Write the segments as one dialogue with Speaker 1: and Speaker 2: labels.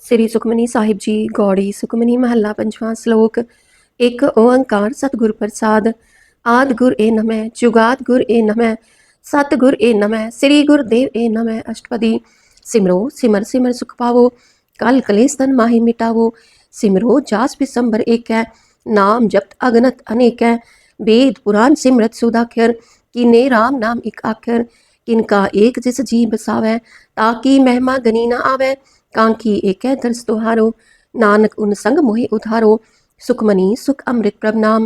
Speaker 1: श्री सुखमनी साहिब जी गौड़ी सुखमनी महला पंचवां श्लोक। एक ओंकार सतगुर प्रसाद। आद गुर ए नमः, जुगाद गुर ए नमः, सतगुर ए नमः, श्री गुरुदेव ए नमः। अष्टपदी। सिमरो सिमर सिमर सुख पावो, कल कलेस तन माही मिटावो। सिमरो जास बिसंबर एक है, नाम जपत अगनत अनेक है। वेद पुराण सिमरत सुदाखर, किने राम नाम एक आखर। किनका एक जिस जी बसावै, ताकि महिमा गनी न आवे। कांकी एक है दरस तुहारो, नानक उन संग मोहि उधारो। सुखमनी सुख अमृत प्रभ नाम,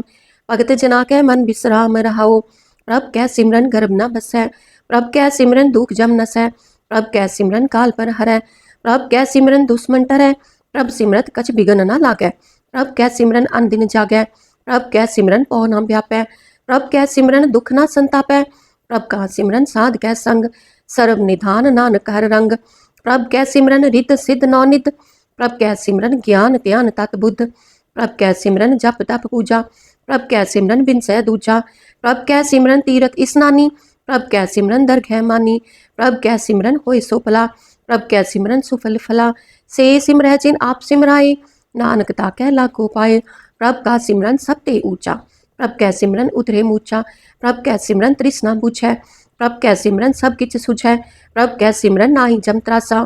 Speaker 1: भगत जना कै मन बिसराम रहाओ। प्रभ कै सिमरन गर्भ न बसै, प्रभ कै सिमरन दुख जम नसै। प्रभ कै सिमरन काल पर हरै, प्रभ कै सिमरन दुश्मन टरै। प्रभ सिमरत कछ बिगन न लागै, प्रभ कै सिमरन अन दिन जागै। प्रभ कै सिमरन पौ न व्यापै, प्रभ कै सिमरन दुख न संतापै। प्रभ का सिमरन साध कै संग, सर्व निधान नानक हर रंग। प्रभ कै सिमरन रित सिद्ध नौनिध, प्रभ कै सिमरन ज्ञान ध्यान तत बुद्ध। प्रभ कै सिमरन जप तप पूजा, प्रभ कै सिमरन बिनसै दूजा। प्रभ कै सिमरन तीरथ स्नानी, प्रभ कै सिमरन दरगह मानी। प्रभ कै सिमरन होए सो भला, प्रभ कै सिमरन सुफल फला। से सिमरह जिन आप सिमराए, नानक ताकै लाखो पाए। प्रभ का सिमरन सब ते ऊंचा, प्रभ कै सिमरन उतरे मूचा। प्रभ कै सिमरन तृष्णा बुझै, प्रभ कै सिमरन सब किछ सुझै। प्रभ कै सिमरन नाहि जम त्रासा,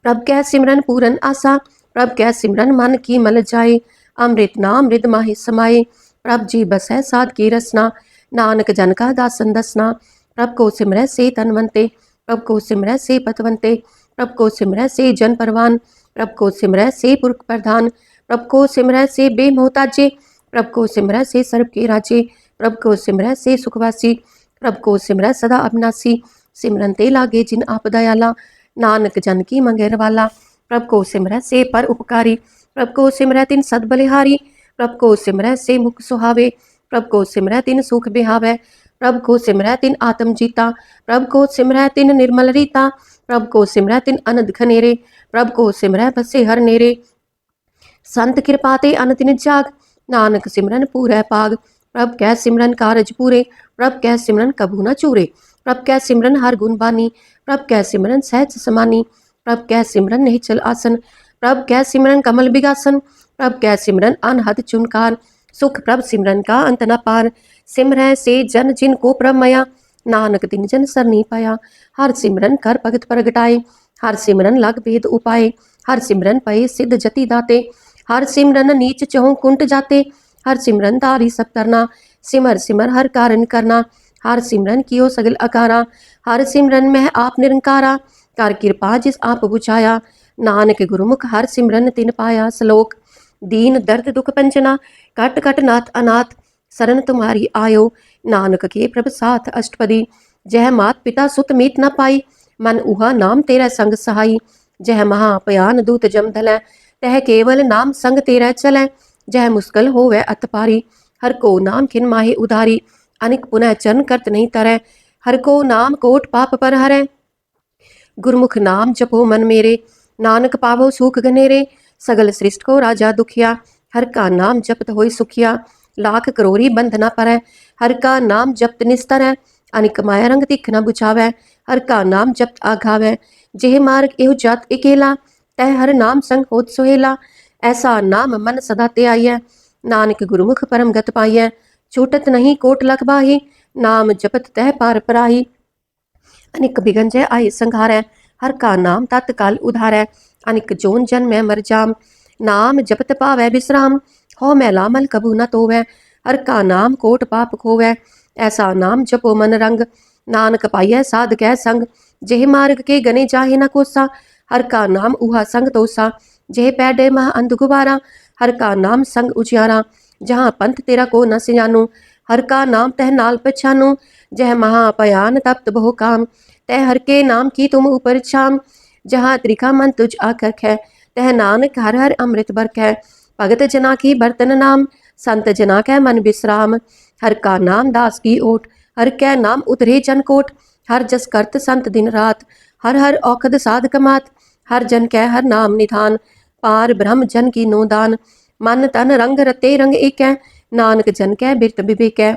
Speaker 1: प्रभ कै सिमरन पूरन आसा। प्रभ कै सिमरन मन की मल जाए, अमृत नाम रिद माहि समाए। प्रभ जी बसै साध की रसना, नानक जन का दासन दसना। प्रभ को सिमरै से तनवंते, प्रभ को सिमरै से पतवंते। प्रभ को सिमरै से जन परवान, प्रभ को सिमरै से पुरख प्रधान। प्रभ को सिमरै से बेमोहताजे, प्रभ को सिमरै से सर्ब के राजे। प्रभ को सिमरै से सुखवासी, प्रभ को सिमरै सदा अविनाशी। सिमरन ते लागे जिन आप दयाला, नानक जन की मंगेर वाला। प्रभ को सिमरै से पर उपकारी, प्रभ को सिमरै तिन सद बलिहारी। प्रभ को सिमरै से मुख सुहावे, प्रभ को सिमरै तिन सुख बिहावै। प्रभ को सिमरै तिन आत्म जीता, प्रभ को सिमरै तिन निर्मल रीता। प्रभ को सिमरै तिन अनंद खनेरे, प्रभ को सिमरै बसे हर नेरे। संत कृपा ते अनतिन जाग, नानक सिमरन पूरै पाग। प्रभ कै सिमरन कारज पूरे, प्रभ कै सिमरन कभू न चूरे। प्रभ कै सिमरन हर गुण बानी, प्रभ कै सिमरन सहज समानी। प्रभ कै सिमरन निश्चल आसन, प्रभ कै सिमरन कमल बिगासन। प्रभ कै सिमरन अनहद चुनकार, सुख प्रभ सिमरन का अंत न पार। सिमरै से जन जिन को प्रभ मया, नानक तिन जन सरनी पाया। हर सिमरन कर भगत प्रगटाए, हर सिमरन लग भेद उपाय। हर सिमरन पए सिद्ध जति दाते, हर सिमरन नीच चहु कुंट जाते। हर सिमरन तारी सब तरना, सिमर सिमर हर कारण करना। हर सिमरन कियो सगल अकारा, हर सिमरन में आप निरंकारा। कर कृपा जिस आप बुझाया, नानक गुरुमुख हर सिमरन तिन पाया। श्लोक। दीन दर्द दुख पंजना, कट कट नाथ अनाथ, शरण तुम्हारी आयो, नानक के प्रभ साथ। अष्टपदी। जह मात पिता सुत मीत न पाई, मन उहा नाम तेरा संग सहाई। जह महापयान दूत जम धलै, तह केवल नाम संग तेरा चलै। जह मुश्किल होवै अत पारी, हर को नाम खिन माहि उधारी। अनिक पुनः चरण करत नहीं तरै, हर को नाम कोट पाप पर हरै। गुरमुख नाम जपो मन मेरे, नानक पावो सुख घनेरे। सगल सृष्ट को राजा दुखिया, हर का नाम जपत होई सुखिया। लाख करोरी बंध न परै, हर का नाम जपत निस्तरै। अनिक माया रंग तिख न बुझावै, हर का नाम जपत आघावै। जेह मार्ग एहु जात एकेला, तह हर नाम संग होत सोहेला। ऐसा नाम मन सदा ते आइयै, नानक गुरुमुख परम गत पाइयै। छूटत नहीं कोट लख बाही, नाम जपत तह पार पराही। अनिक बिगन जय आय संघारै, हर का नाम तत्काल उधारै। अनिक जोन जन में मर जाम, नाम जपत पावै विश्राम। हो मैला मल कबू न तोवै, हर का नाम कोट पाप खोवै। ऐसा नाम जपो मन रंग, नानक पाइयै साध कै संग। जेह मार्ग के गने जाहे न कोसा, हर का नाम उहा संग तोसा। जेह पैडे मह अंध गुबारा, हर का नाम संग उजियारा। जहाँ पंथ तेरा को न सियानो, हर का नाम तह नाल पछानो। जह महापयान तप्त बहु काम, तह हर के नाम की तुम ऊपर छाम। जहाँ त्रिखा मन तुझ आखख है, तह नानक हर हर अमृत बरख है। भगत जना की बर्तन नाम, संत जना कै मन विश्राम। हर का नाम दास की ओट, हर कै नाम उतरे जन कोट। हर जस करत संत दिन रात, हर हर औखद साध कमात। हर जन कै हर नाम निधान, पार ब्रह्म जन की नो दान। मन तन रंग रते रंग एकै, नानक जन कै बिरत विवेकै।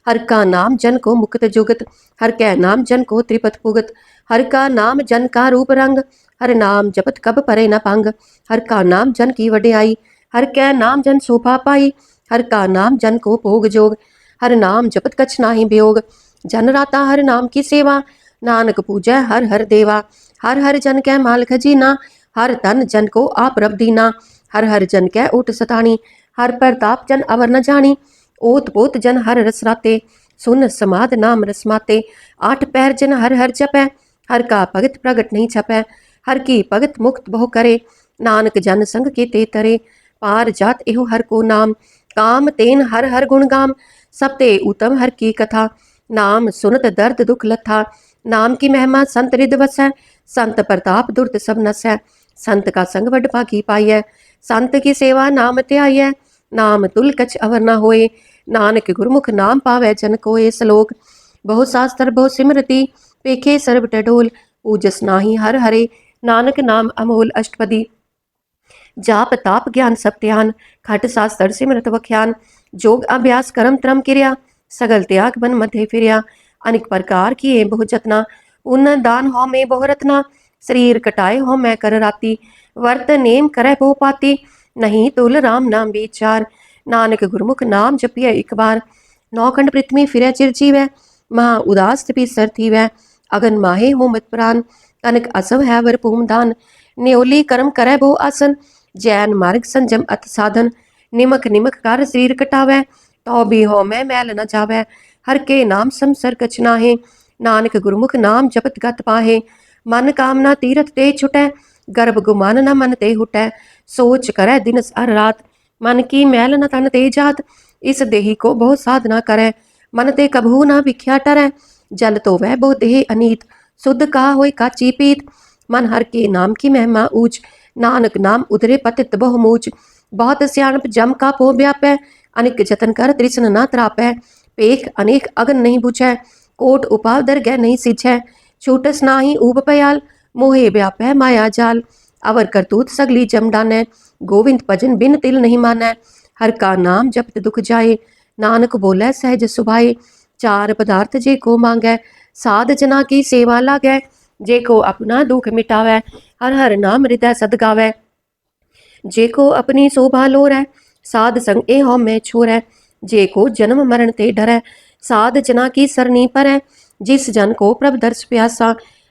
Speaker 1: हर का नाम जन को मुक्त जुगत, हर कै नाम जन को त्रिपत पुगत। हर का नाम जन का रूप रंग, हर नाम जपत कब परे न पंग। हर का नाम जन की वडियाई, हर कै नाम जन शोभा पाई। हर का नाम जन को भोग जोग, हर नाम जपत कछ नाही वियोग। जन राता हर नाम की सेवा, नानक पूजै हर हर देवा। हर हर जन कै माल खजीना, हर तन जन को आप रब दीना। हर हर जन कै ऊट सतानी, हर प्रताप जन अवर न जानी। ओत पोत जन हर रस राते, सुन समाद नाम रसमाते। आठ पैर जन हर हर जपै, हर का भगत प्रगट नहीं छपै। हर की भगत मुक्त बहु करे, नानक जन संग के ते तरे। पार जात एहो हर को नाम, काम तेन हर हर गुण गाम। सब ते उत्तम हर की कथा, नाम सुनत दर्द दुख लथा। नाम की महिमा संत रिद वसै, संत प्रताप दुर्त सब नसै। संत का संग वड भागी पाइयै, संत की सेवा नाम त्याइयै। नाम तुल कछ अवर न होए, नानक गुरमुख नाम पावै जन कोए। श्लोक। बहु शास्त्र बहु सिमरति, पेखे सर्ब टडोल। पूजस नाही हर हरे, नानक नाम अमोल। अष्टपदी। जाप ताप ज्ञान सब त्यान, खट शास्त्र सिमरत वख्यान। जोग अभ्यास करम त्रम क्रिया, सगल त्याग बन मध्य फिरिया। अनेक प्रकार किए बहु जतना, उन दान हो में बहु रत्ना। शरीर कटाए हो मैं कर राती, वर्त नेम करे बहु पाती। नहीं तुल राम नाम विचार, नानक गुरमुख नाम जपिए एक बार। नौखंड पृथ्वी फिरै चिरजीवै, महा उदास तपी सर थीवै। अगन माहे हो मत प्राण, कनक असव है वर भूम दान। न्योली कर्म करे बहु आसन, जैन मार्ग संजम अत साधन। निमक निमक कर शरीर कटावै, तो भी हो मैं मैल न जावै। हर के नाम समसर कछ नाहे, नानक गुरमुख नाम जपत गत पाहे। मन कामना तीरथ ते छुटै, गर्भ गुमान न मन ते हुटै। सोच करे दिन हर रात, मन की मैल न तन ते जात। इस देही को बहु साधना करे, मन ते कभू न विख्या टरै। जल तो वह बहु देह अनीत, शुद्ध का होय काची पीत। मन हर के नाम की महिमा ऊंच, नानक नाम उधरे पतित बहु मूच। बहुत सियाणप जम का पो व्यापै, अनेक जतन कर तृष्ण न त्रापै। पेख अनेक अगन नहीं बुझै, कोट उपाव दरगह नहीं सिझै। छूटस नाही ऊब पयाल, मोहे व्यापै माया जाल। अवर करतूत सगली जम डानै, गोविंद भजन बिन तिल नहीं मानै। हर का नाम जपत दुख जाए, नानक बोलै सहज सुभाए। चार पदार्थ जे को मांगै, साध जना की सेवा लागै। जे को अपना दुख मिटावै, हर हर नाम हृदय सद गावै। जे को अपनी शोभा लोरै, साध संग ए हो मैं छोरै। जे को जन्म मरण ते डरै, साध जना की सरनी परै। जिस जन को प्रभ दर्श प्यासा,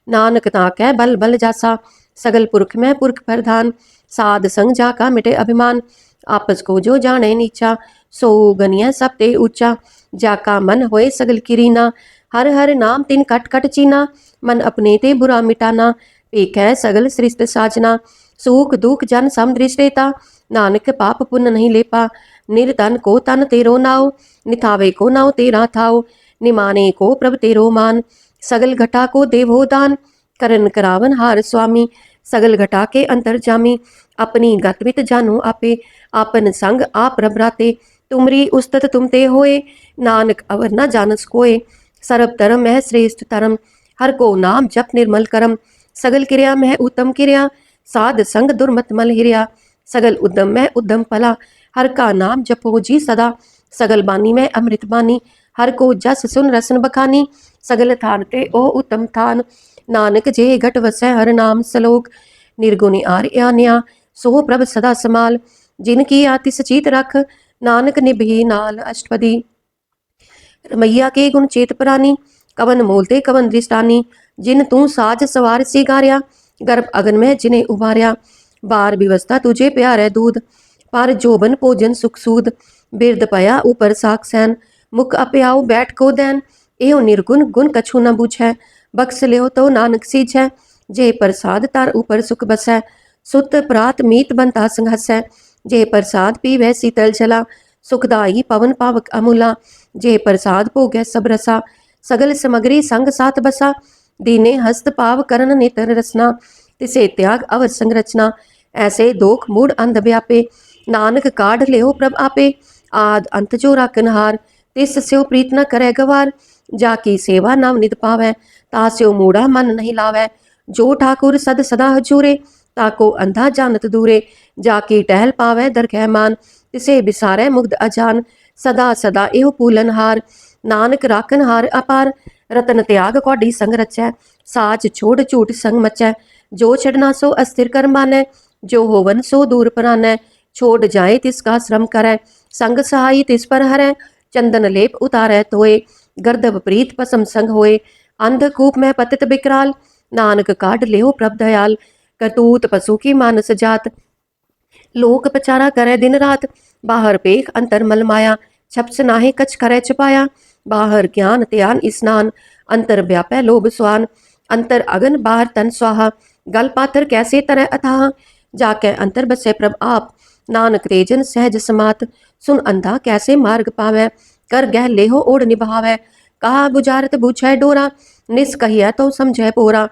Speaker 1: नानक ताकै बल बल जासा। सगल पुरख में पुरख प्रधान, साध संग जाका मिटे अभिमान। आपस को जो जाने नीचा, सो गनिय सब ते ऊंचा। जाका मन होए सगल किरीना, हर हर नाम तिन कट कट चीना। मन अपने ते बुरा मिटाना, पेखै सगल सृष्ट साजना। सुख दुख जन सम दृष्टेता, नानक पाप पुण्य नहीं लेपा। निर्धन को तन तेरो नाव, निथावे को नाव तेरा थाव। निमाने को प्रभ तेरो मान, सगल घटा को देवो दान। करन करावन हार स्वामी, सगल घटा के अंतर जामी। अपनी गतमित जानो आपे, आपन संग आप रबराते। तुमरी उस्तत तुम ते होए, नानक अवर न जानस कोय। सर्व धर्म मह श्रेष्ठ धर्म, हर को नाम जप निर्मल करम। सगल क्रिया मह उत्तम क्रिया, साध संग दुर्मत मल हिरिया। सगल उद्यम में उद्यम फला, हर का नाम जपो जी सदा। सगल बानी में अमृत बानी, हर को जस सुन रसन बखानी। सगल थान ते ओ उत्तम थान, नानक जे घट वसै हर नाम। सलोक। निर्गुण आर्य न्या, सो प्रभ सदा समाल। जिनकी आति सचीत रख, नानक निभही नाल। अष्टपदी। रमैया के गुण चेत प्रानी, कवन मोलते कवन दृष्टानी। जिन तू साज सवार सिगार्या, गर्भ अगन में जिन्हें उबार्या। बार व्यवस्था तुझे प्यारे दूध, पर जोबन भोजन सुख सूद। बिरद पया ऊपर साक्षैन, मुख अप्याऊ बैठ को दैन। एहो निर्गुण गुण कछु न बुझै, बख्स लियो तो नानक सीझै। जे प्रसाद तार ऊपर सुख बसै, सुत प्रात मीत बनता संग हसै। जे प्रसाद पीवै शीतल जला, सुखदाई पवन पावक अमूला। जे प्रसाद भोगै सब रसा, सगल समग्री संग साथ बसा। दीने हस्त पाव करन नेतर रसना, तिसे त्याग अवर संरचना। ऐसे दोख मूड अंध व्यापे, नानक काढ़ लेहो प्रभ आपे। आद अंत जो राखन हार, तिस स्यो प्रीत न करे गवार। जाकी सेवा नव निध पावै, तास्यो मूढ़ा मन नहीं लावै। जो ठाकुर सद सदा हजूरे, ताको अंधा जानत दूरे। जाकी टहल पावै दरगह मान, तिसे बिसारै मुग्ध अजान। सदा सदा एहो पूलन हार, नानक राखन हार अपार। रतन त्याग कौडी संग रचै, साच छोड़ झूठ संग मचै। जो छड़ना सो अस्थिर कर मानै, जो होवन सो दूर परानै, छोड़ जाए तिसका श्रम करै, संग सहाई तिस पर हरै, चंदन लेप उतारै तोए, गर्दभ प्रीत पसम संग होए, अंधकूप में पतित बिकराल, नानक काढ़ लेहो प्रभ दयाल, करतूत पशु की मानस जात, लोक पचारा करे दिन रात, बाहर पेख अंतर मल माया, छप्स नाहे कछ करे छपाया, बाहर ज्ञान त्यान स्नान, अंतर व्यापै लोभ स्वान, अंतर अगन बाहर तन स्वाहा, गल पाथर कैसे तरह अथाह, जाके अंतर बसे प्रभ आप, नानक तेजन सहज समात, सुन अंधा कैसे मार्ग पावै, कर गह लेहो ओढ़ निभावै, कहा बुझारत बुझै डोरा, निस कहिया तो समझै पोरा,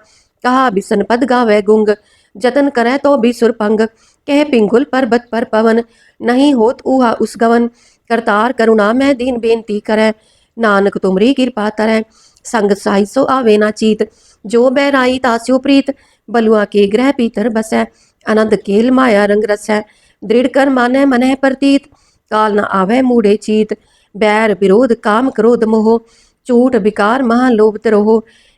Speaker 1: कहा बिसन पद गावै गुंग, जतन करे तो भी सुरपंग, कह पिंगुल पर्वत पर पवन, नहीं होत ऊहा उस गवन, करतार करुणा मैं दीन बेनती करे, नानक तुमरी कृपा तरै, संग साई सो आवे ना चीत, जो बैराई तास्यो प्रीत, बलुआ के ग्रह पीतर बसै, आनंद केल माया रंग रसै, दृढ़ कर मानै मनह प्रतीत, काल न आवे मूढ़े चीत, बैर विरोध काम क्रोध मोह, झूठ विकार महा लोभ तरोह,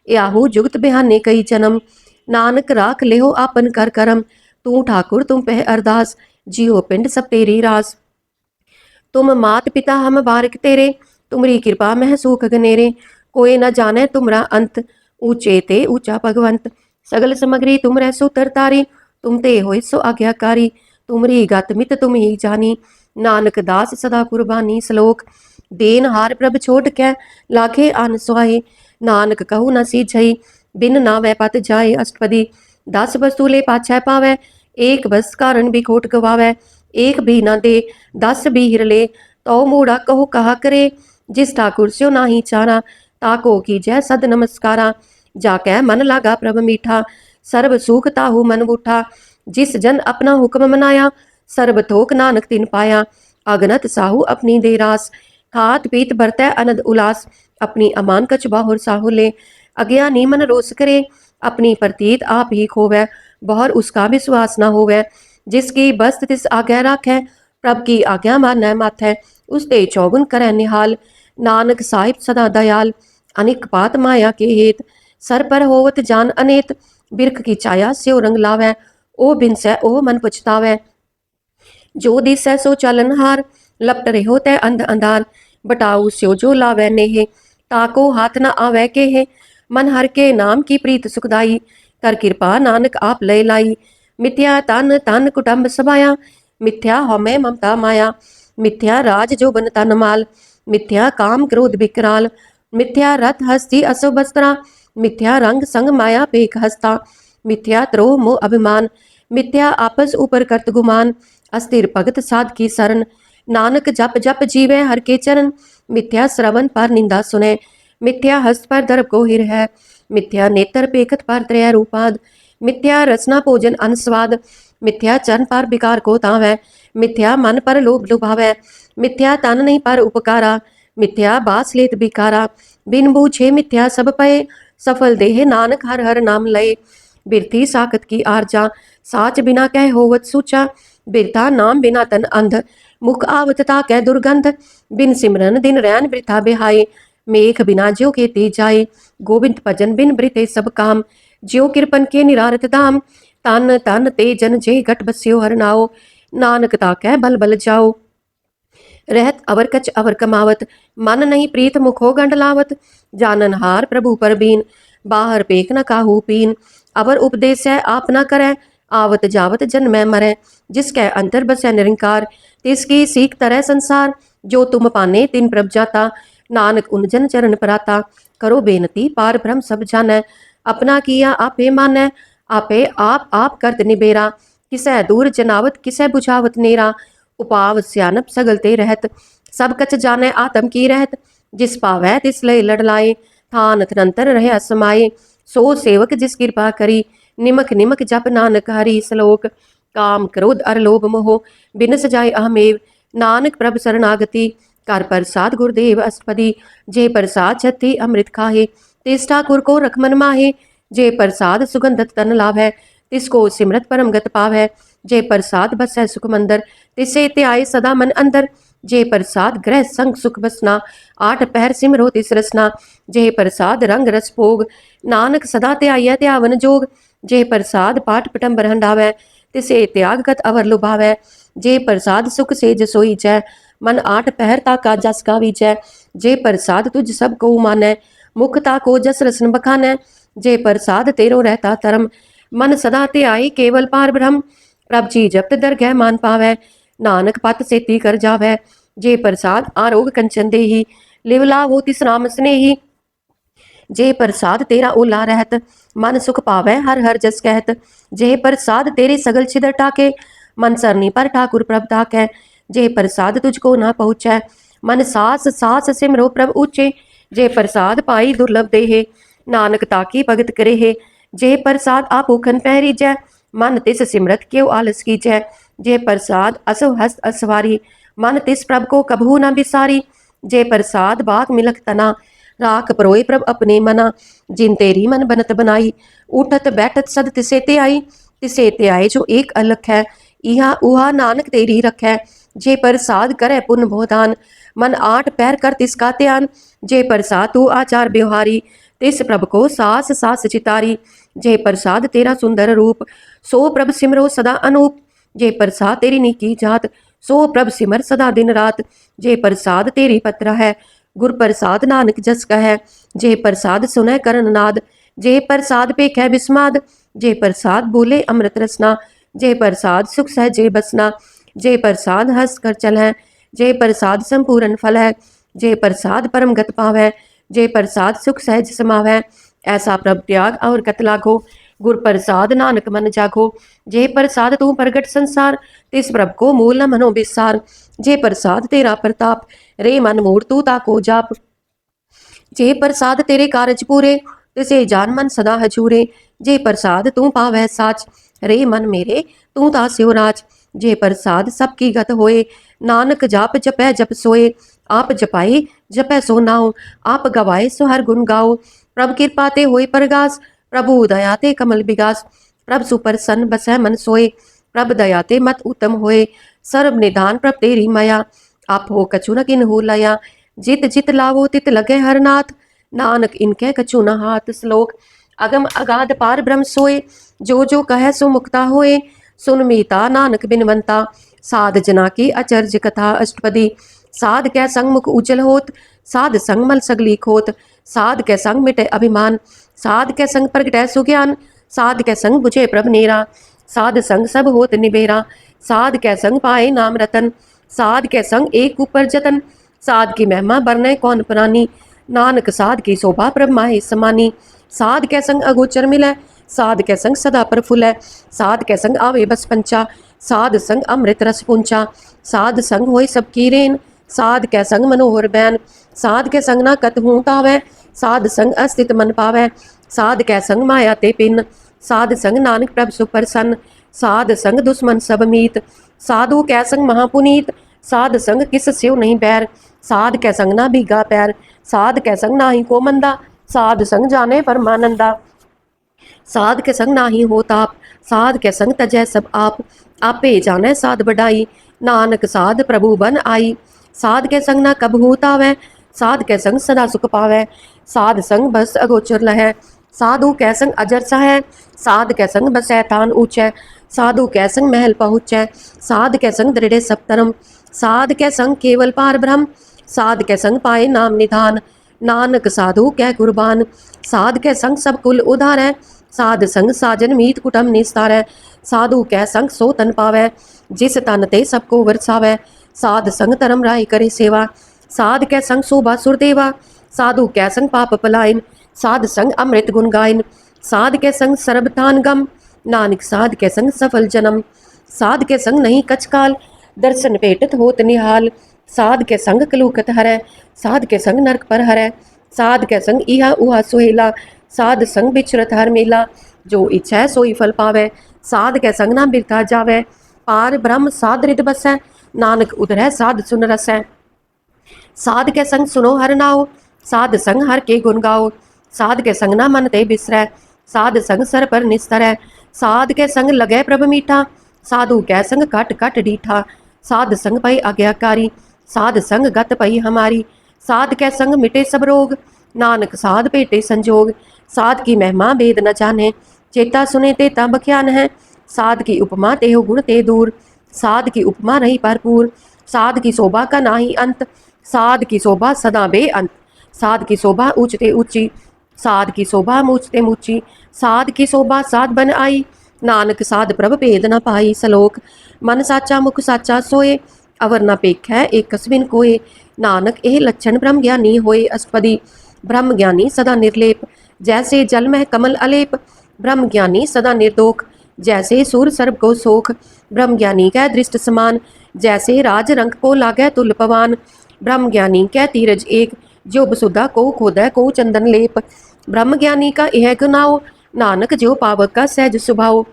Speaker 1: याहू जुगत बिहाने कई जन्म, नानक राख लेहो आपन कर करम, तू ठाकुर तुम पह अरदास, जियो पिंड सब तेरी रास, तुम मात पिता हम बारिक तेरे, तुमरी कृपा मह सूख गनेरे, कोई न जाने तुमरा अंत, ऊंचे ते ऊंचा भगवंत, सगल समग्री तुम रह सो तरतारी, तुम ते होय सो आज्ञाकारी, तुमरी गत मित तुम ही जानी, नानक दास सदा कुर्बानी सलोक, देन हार प्रभ छोड़ कै लाखे आन सुहाए, नानक कहू न सीझई, बिन नावै पत जाए अष्टपदी, 10 वस्तु ले पाछै पावै, एक बस कारण भी खोट गवावै, एक भी न दे 10 भी हिर ले, तो मूढ़ा कहो कहा करे, जिस ठाकुर स्यो नाही चारा, ताको कीजै सद नमस्कारा, जाकै मन लागा प्रभ मीठा, सर्व सुख ताहू मन बूठा, जिस जन अपना हुक्म मनाया, सर्ब थोक नानक तिन पाया, अगनत साहू अपनी दे रास, खात पीत बरतै अनद उलास, अपनी अमान कछ बाहुर साहू ले, अज्ञानी मन रोस करे, अपनी प्रतीत आप ही खोवै, बहुर उसका विश्वास न होवै, जिसकी बस्त तिस आज्ञा राखै, प्रभ की आज्ञा मानै माथै, उस ते चौगुन करै निहाल, नानक साहिब सदा दयाल, अनिक पात माया के हेत, सर पर होवत जान अनेत, बिरख की छाया स्यो रंग लावै, ओ बिनसै ओ मन पछतावै, जो दिसै सो चलन हार, लपट रहो तै अंध अंधार, बटाऊ स्यो जो लावै नेहे, ताको हाथ न आवै केहे, मन हर के नाम की प्रीत सुखदाई, कर कृपा नानक आप लय लाई, मिथ्या तन तन कुटुंब सभाया, मिथ्या हमें ममता माया, मिथ्या राज जो बन तन माल, मिथ्या काम क्रोध विकराल, मिथ्या रथ हस्ती असो बस्त्रा, मिथ्या रंग संग माया पेख हस्ता, मिथ्या त्रोह मोह अभिमान, मिथ्या आपस ऊपर करत गुमान, अस्थिर भगत साध की शरण, नानक जप जप जीवे हर के चरण, मिथ्या श्रवण पर निंदा सुने, मिथ्या हस्त पर दर्प को हिर है, मिथ्या नेत्र पेखत पर त्रय रूपाद, मिथ्या रचना भोजन अनस्वाद, मिथ्या चरण पर विकार को तावै, मिथ्या मन पर लोभ लुभावै, मिथ्या तन नहीं पर उपकारा, मिथ्या बास लेत बिकारा, बिन बूझे मिथ्या सब पए, सफल देह नानक हर हर नाम लय, बिरथी साकत की आरजा, साच बिना कह होवत सूचा, बिरथा नाम बिना तन अंध, मुख आवत ताकै दुर्गंध, बिन सिमरन दिन रैन वृथा बिहाए, मेघ बिना ज्यो खेती जाए, गोविंद भजन बिन बृते सब काम, ज्यो कृपन के निरारत धाम, तन तन ते जन जे घट बस्यो हर नाओ, नानक ताकै बल बल जाओ, रहत अवर कच अवर कमावत, मन नहीं प्रीत मुखो गंड लावत, जानन हार प्रभु पर बीन, बाहर पेख न काहू पीन, अवर उपदेश है आप न करै, आवत जावत जन में मरै, जिसकै अंतर बसै निरंकार, तिसकी सीख तरह संसार, जो तुम पाने तिन प्रभ जाता, नानक उन जन चरण पराता, करो बेनती पार ब्रह्म सब जानै, अपना किया आपे मानै, आपे आप करत निबेरा, किसै दूर जनावत किसै बुझावत नेरा, उपाव स्यानप सगल ते रहत, सब कछ जानै आत्म की रहत, जिस पावै तिस लय लड़लाए, थान तनंतर रह समाये, सो सेवक जिस कृपा करी, निमक निमक जप नानक हरि सलोक, काम क्रोध अर लोभ मोह बिन सजाए अहमेव, नानक प्रभ शरणागति, कर प्रसाद गुरुदेव अष्टपदी, जे प्रसाद छत्ती अमृत खाहे, तिस ठाकुर को रखमन माहे, जे प्रसाद सुगंधत तन लाभै, तिसको सिमरत परम गत पावै, जे प्रसाद बसै सुख मंदर, तिसे त्याय सदा मन अंदर, जे प्रसाद ग्रह संग सुख बसना, 8 पहर सिमरो तिस रसना, जे प्रसाद रंग रस भोग, नानक सदा त्याय त्यावन जोग, जे प्रसाद पाठ पटंबर हंडावै तिसे त्याग कत अवर लुभावै। जे प्रसाद सुख से जसोई जै मन आठ पहर ताका जस गावीजै। जे प्रसाद तुझ सब को मानै मुख ताको जस रसन बखानै। जे प्रसाद तेरो रहता धर्म मन सदा ते आई केवल पार ब्रह्म। प्रभ जी जपत दरगह मान पावै नानक पत सेती कर जावै। जे प्रसाद आरोग कंचन देही लिव लावो तिस राम स्नेही। जे प्रसाद तेरा ओला रहत मन सुख पावै हर हर जस कहत। जे प्रसाद तेरे सगल छिदर टाके मन सरनी पर ठाकुर प्रभ ताकै। जे प्रसाद तुझको ना पहुँचै मन सास सास सिमरो प्रभ ऊचे। जे प्रसाद पाई दुर्लभ देहे नानक ताकी भगत करे है। जे प्रसाद आप भूखन पहरीजै मन तिस सिमरत क्यों आलस कीजै। जे प्रसाद असो हस्त असवारी मन तिस प्रभ को कभू न बिसारी। जे प्रसाद बाग मिलक तना राख परोए प्रभ अपने मना। जिन तेरी मन बनत बनाई उठत बैठत सद तिसे ते आई। तिसे ते आए जो एक अलख है इहा उहा नानक तेरी रखै। जे प्रसाद करे पुन भोदान मन आठ पैर कर तिसका त्यान। जे प्रसाद तू आचार व्यवहारी तिस प्रभ को सास सास चितारी। जे प्रसाद तेरा सुंदर रूप सो प्रभ सिमरो सदा अनूप। जे प्रसाद तेरी नीकी जात सो प्रभ सिमर सदा दिन रात। जे प्रसाद तेरी पत्र है गुर प्रसाद नानक जस कह। जे प्रसाद सुनै करन नाद जे प्रसाद पेखै विस्माद। जे प्रसाद बोले अमृत रसना जे प्रसाद सुख सहजे बसना। जे प्रसाद हंस कर चलै जे प्रसाद संपूर्ण फल है। जे प्रसाद परम गत पावै जे प्रसाद सुख सहज समावै। ऐसा प्रभ त्याग और कत लागो गुर प्रसाद नानक मन जागो। जे प्रसाद तू प्रगट संसार तिस प्रभ को मूल न मनो बिसार। जे प्रसाद तेरा प्रताप रे मन मूर तू ताको जाप। जे प्रसाद तेरे कारज पूरे तिसे जान मन सदा हजूरे। जे प्रसाद तू पावै साच रे मन मेरे तू तास्यो राज। जे प्रसाद सबकी गत होए नानक जाप जपै जप सोए। आप जपाए जपै सो नाओ आप गवाए सो हर गुण गाओ। प्रभ कृपा ते होए परगास प्रभु दया ते कमल बिगास। प्रभ सुप्रसन्न बसै मन सोए प्रभ दया ते मत उत्तम होए। सर्व निधान प्रभ तेरी माया आप हो कछु न किन्हु लया। जित जित लावो तित लगे हर नाथ नानक इनके कछु न हाथ। श्लोक अगम अगाध पार ब्रह्म सोए जो जो कहे सो मुक्ता होए। सुन मीता नानक बिनवंता साध जना की अचर्ज कथा। अष्टपदी साध कै संग मुख उज्जल होत साध संग मल सगली खोत। साध कै संग मिटे अभिमान साध कै संग प्रगटै सुज्ञान। साध कै संग बुझे प्रभ नेरा साध संग सब होत निबेरा। साध कै संग पाए नाम रतन साध कै संग एक ऊपर जतन। साध की महिमा बरने कौन प्राणी नानक साध की शोभा प्रभ माहे समानी। साध कै संग अगोचर मिलै साध कै संग सदा प्रफुल्लै। साध कै संग आवे बस पंचा साध संग अमृत रस पुंचा। साध संग होय सबकी रेन साध कै संग मनोहर बैन। साध कै संग ना कतहूँ पावै साध संग अस्तित मन पावै। साध कै संग माया ते पिन साध संग नानक प्रभ सुप्रसन्न। साध संग दुश्मन सब मीत साधु कै संग महापुनीत। साध संग किस स्यो नहीं बैर साध कै संग ना भीगा पैर। साध कै संग नाही को मंदा साध संग जाने परमानंदा। साध के संग नाही हो ताप साध के संग तजै सब आप। आपे जाने साध बढ़ाई नानक साध प्रभु बन आई। साध के संग ना कब होतावै साध के संग सदा सुख पावै। साध संग बस अगोचर लहै साधु कै संग अजर सहै। साध कै संग बसै थान ऊंचै साधु कै संग महल पहुँचै। साध कै संग दृढ़ सब धर्म साध कै संग केवल पार ब्रह्म। साध कै संग पाए नाम निधान नानक साधु कै कुर्बान। साध कै संग सब कुल उधारै साध संग साजन मीत कुटुम निस्तारै। साधु कै संग सो तन पावै जिस तन ते सबको वरसावै। साध संग धर्म राय करे सेवा साध कै संग शोभा सुरदेवा। साधु कै संग पाप पलायन साध संग अमृत गुण गायन। साध कै संग सर्ब तान गम नानक साध कै संग सफल जन्म। साध कै संग नहीं कछ काल दर्शन भेटत होत निहाल। साध कै संग कलूकत हरै साध कै संग नरक पर हरै। साध कै संग इहा उहा सुहेला साध संग बिचरत हर मेला। जो इच्छा सोई फल पावै साध कै संग ना बिरथा जावै। पार ब्रह्म साध रिद बसै नानक उधरै साध सुन रसै। साध कै संग सुनो हर नाओ साध संग हर के गुण गाओ। साध कै संग ना मन ते बिसरै साध संग सर पर निस्तरै। साध कै संग लगै प्रभ मीठा साधु कै संग कट कट डीठा। साध संग पई आज्ञाकारी साध संग गत पई हमारी। साध कै संग मिटे सब रोग नानक साध पेटे संजोग। साध की महिमा वेद न जाने चेता सुने तेता बख्यान है। साध की उपमा तेहो गुण ते दूर, साध की उपमा रही भरपूर, साध की शोभा का नाही अंत, साध की शोभा सदा बेअंत, साध की शोभा ऊंचते ऊंची, साध की शोभा मूचते मूची, साध की शोभा साध बन आई, नानक साध प्रभ भेद न पाई। सलोक मन साचा मुख साचा सोए, अवर न पेख है एक कस्बिन कोए, नानक एह लक्षण ब्रह्म ज्ञानी होए। अष्टपदी ब्रह्म ज्ञानी सदा निर्लेप, जैसे जल में कमल अलेप, ब्रह्म ज्ञानी सदा निर्दोख, जैसे सूर सर्प को सोख, ब्रह्म ज्ञानी कै दृष्ट समान, जैसे राज रंग को लागै तुल पवान, ब्रह्म ज्ञानी कै तीरज एक, जो बसुधा को खोदै को चंदन लेप, ब्रह्म ज्ञानी का यह गुनाओ, नानक जो पावक का सहज स्वभाव,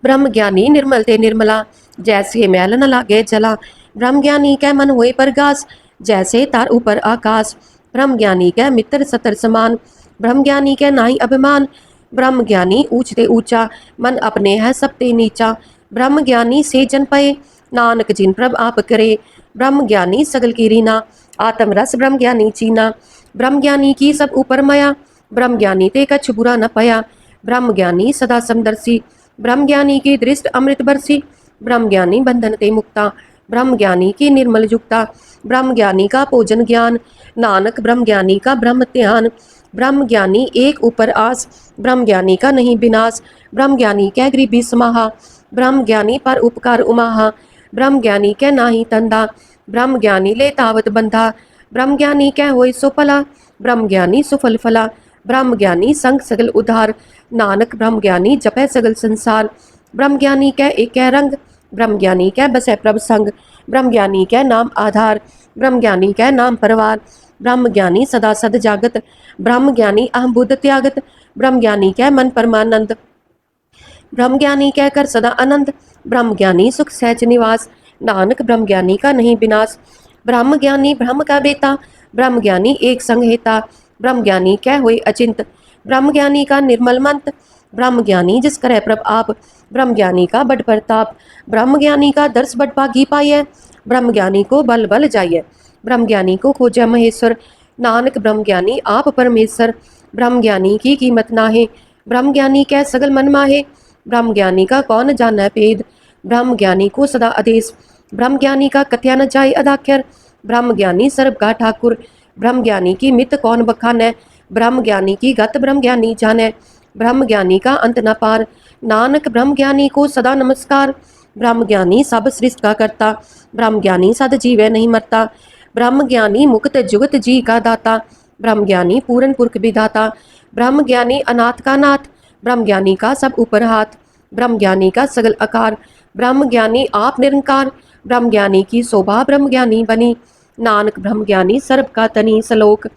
Speaker 1: ब्रह्म ज्ञानी निर्मल ते निर्मला, जैसे मैल न लागे जला, ब्रह्म ज्ञानी कै मन हुए परगास, जैसे तार ऊपर आकाश, ब्रह्म ज्ञानी कै मित्र सतर समान, ब्रह्म ज्ञानी कै नाही अभिमान, ब्रह्म ज्ञानी ऊंचते ऊंचा, मन अपने है सबते नीचा, ब्रह्म ज्ञानी से जन पए, नानक जिन प्रभ आप करे, ब्रह्म ज्ञानी सगल की रीना, आत्म रस ब्रह्म ज्ञानी चीना, ब्रह्म ज्ञानी की सब ऊपर मया, ब्रह्म ज्ञानी ते कछ बुरा न पया, ब्रह्म ज्ञानी सदा समदर्शी, ब्रह्म ज्ञानी की दृष्ट अमृत बरसी, ब्रह्म ज्ञानी बंधन ते मुक्ता, ब्रह्म ज्ञानी की निर्मल युक्ता, ब्रह्म ज्ञानी का भोजन ज्ञान, नानक ब्रह्म ज्ञानी का ब्रह्म ध्यान, ब्रह्म ज्ञानी एक ऊपर आस, ब्रह्म ज्ञानी का नहीं विनाश, ब्रह्म ज्ञानी कै गरीबी समाहा, ब्रह्म ज्ञानी पर उपकार उमाहा, ब्रह्म ज्ञानी कै नाही तंदा, ब्रह्म ज्ञानी ले तावत बंधा, ब्रह्म ज्ञानी कै होय सो फला, ब्रह्म ज्ञानी सुफल फला, ब्रह्म ज्ञानी संग सगल उधार, नानक ब्रह्म ज्ञानी जपै सगल संसार, ब्रह्म ज्ञानी कै एक रंग, ब्रह्म ज्ञानी कै बसै प्रभ संग, ब्रह्म ज्ञानी कै नाम आधार, ब्रह्म ज्ञानी कै नाम परवार, ब्रह्म ज्ञानी सदा सद जागत, ब्रह्म ज्ञानी अहम बुद्ध त्यागत, ब्रह्म ज्ञानी कै मन परमानंद, ब्रह्म ज्ञानी कह कर सदा आनंद, ब्रह्म ज्ञानी सुख सहज निवास, नानक ब्रह्म ज्ञानी का नहीं विनाश, ब्रह्म ज्ञानी ब्रह्म का बेता, ब्रह्म ज्ञानी एक संग हेता, ब्रह्म ज्ञानी कह हुए अचिंत, ब्रह्म ज्ञानी का निर्मल मंत, ब्रह्म ज्ञानी जिस करे प्रभ आप, ब्रह्म ज्ञानी का बड़ प्रताप, ब्रह्म ज्ञानी का दर्श बड़ भागी पाइय, ब्रह्म ज्ञानी को बल बल जाइए, ब्रह्म ज्ञानी को खोजै महेश्वर, नानक ब्रह्म ज्ञानी आप परमेश्वर, ब्रह्म ज्ञानी की कीमत नाहे, ब्रह्म ज्ञानी कह सगल मन माहे, ब्रह्म ज्ञानी का कौन जाना भेद, ब्रह्म ज्ञानी को सदा आदेश, ब्रह्म ज्ञानी का कथ्या न जाय अदाख्यर, ब्रह्म ज्ञानी सर्व का ठाकुर, ब्रह्म ज्ञानी की मित कौन बखानै, ब्रह्म ज्ञानी की गत ब्रह्म ज्ञानी जानै, ब्रह्म ज्ञानी का अंत न पार, नानक ब्रह्म ज्ञानी को सदा नमस्कार, ब्रह्म ज्ञानी सब सृष्टि का करता, ब्रह्म ज्ञानी सद जीवै नहीं मरता, ब्रह्म ज्ञानी मुक्त जुगत जी का दाता, ब्रह्म ज्ञानी पूर्ण पुरख विधाता, ब्रह्म ज्ञानी अनाथ का नाथ, ब्रह्म ज्ञानी का सब ऊपर हाथ, ब्रह्म ज्ञानी का सगल आकार, ब्रह्म ज्ञानी आप निरंकार, ब्रह्म ज्ञानी की शोभा ब्रह्म ज्ञानी बनी, नानक ब्रह्म ज्ञानी सर्व का तनी। सलोक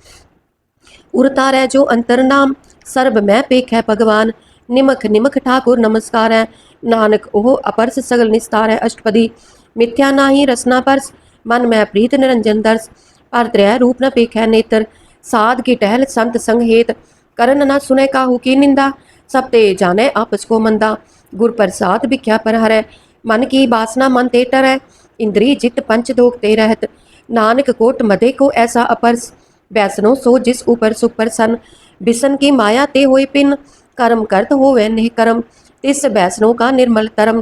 Speaker 1: उड़ता रह जो अंतर नाम, सर्व मैं पेख है भगवान, निमख निमख ठाकुर नमस्कार है, नानक ओह अपरस सगल निस्तार है। अष्टपदी मिथ्या नाही रसना परस, मन में प्रीत निरंजन दर्श, पर त्रय रूप न पेख है नेत्र, साध की टहल संत संग हेत, करन न सुने काहू की निंदा, सब ते जाने आपस को मंदा, गुर प्रसाद भिख्या पर हरै, मन की बासना मन ते टरै, इंद्री जित पंच दोख ते रहत, नानक कोट मदे को ऐसा अपरस, बैसनो सो जिस ऊपर सुख प्रसन्न, बिसन की माया ते होए पिन, कर्म करत होवे निह कर्म, तिस बैसनो का निर्मल तरम,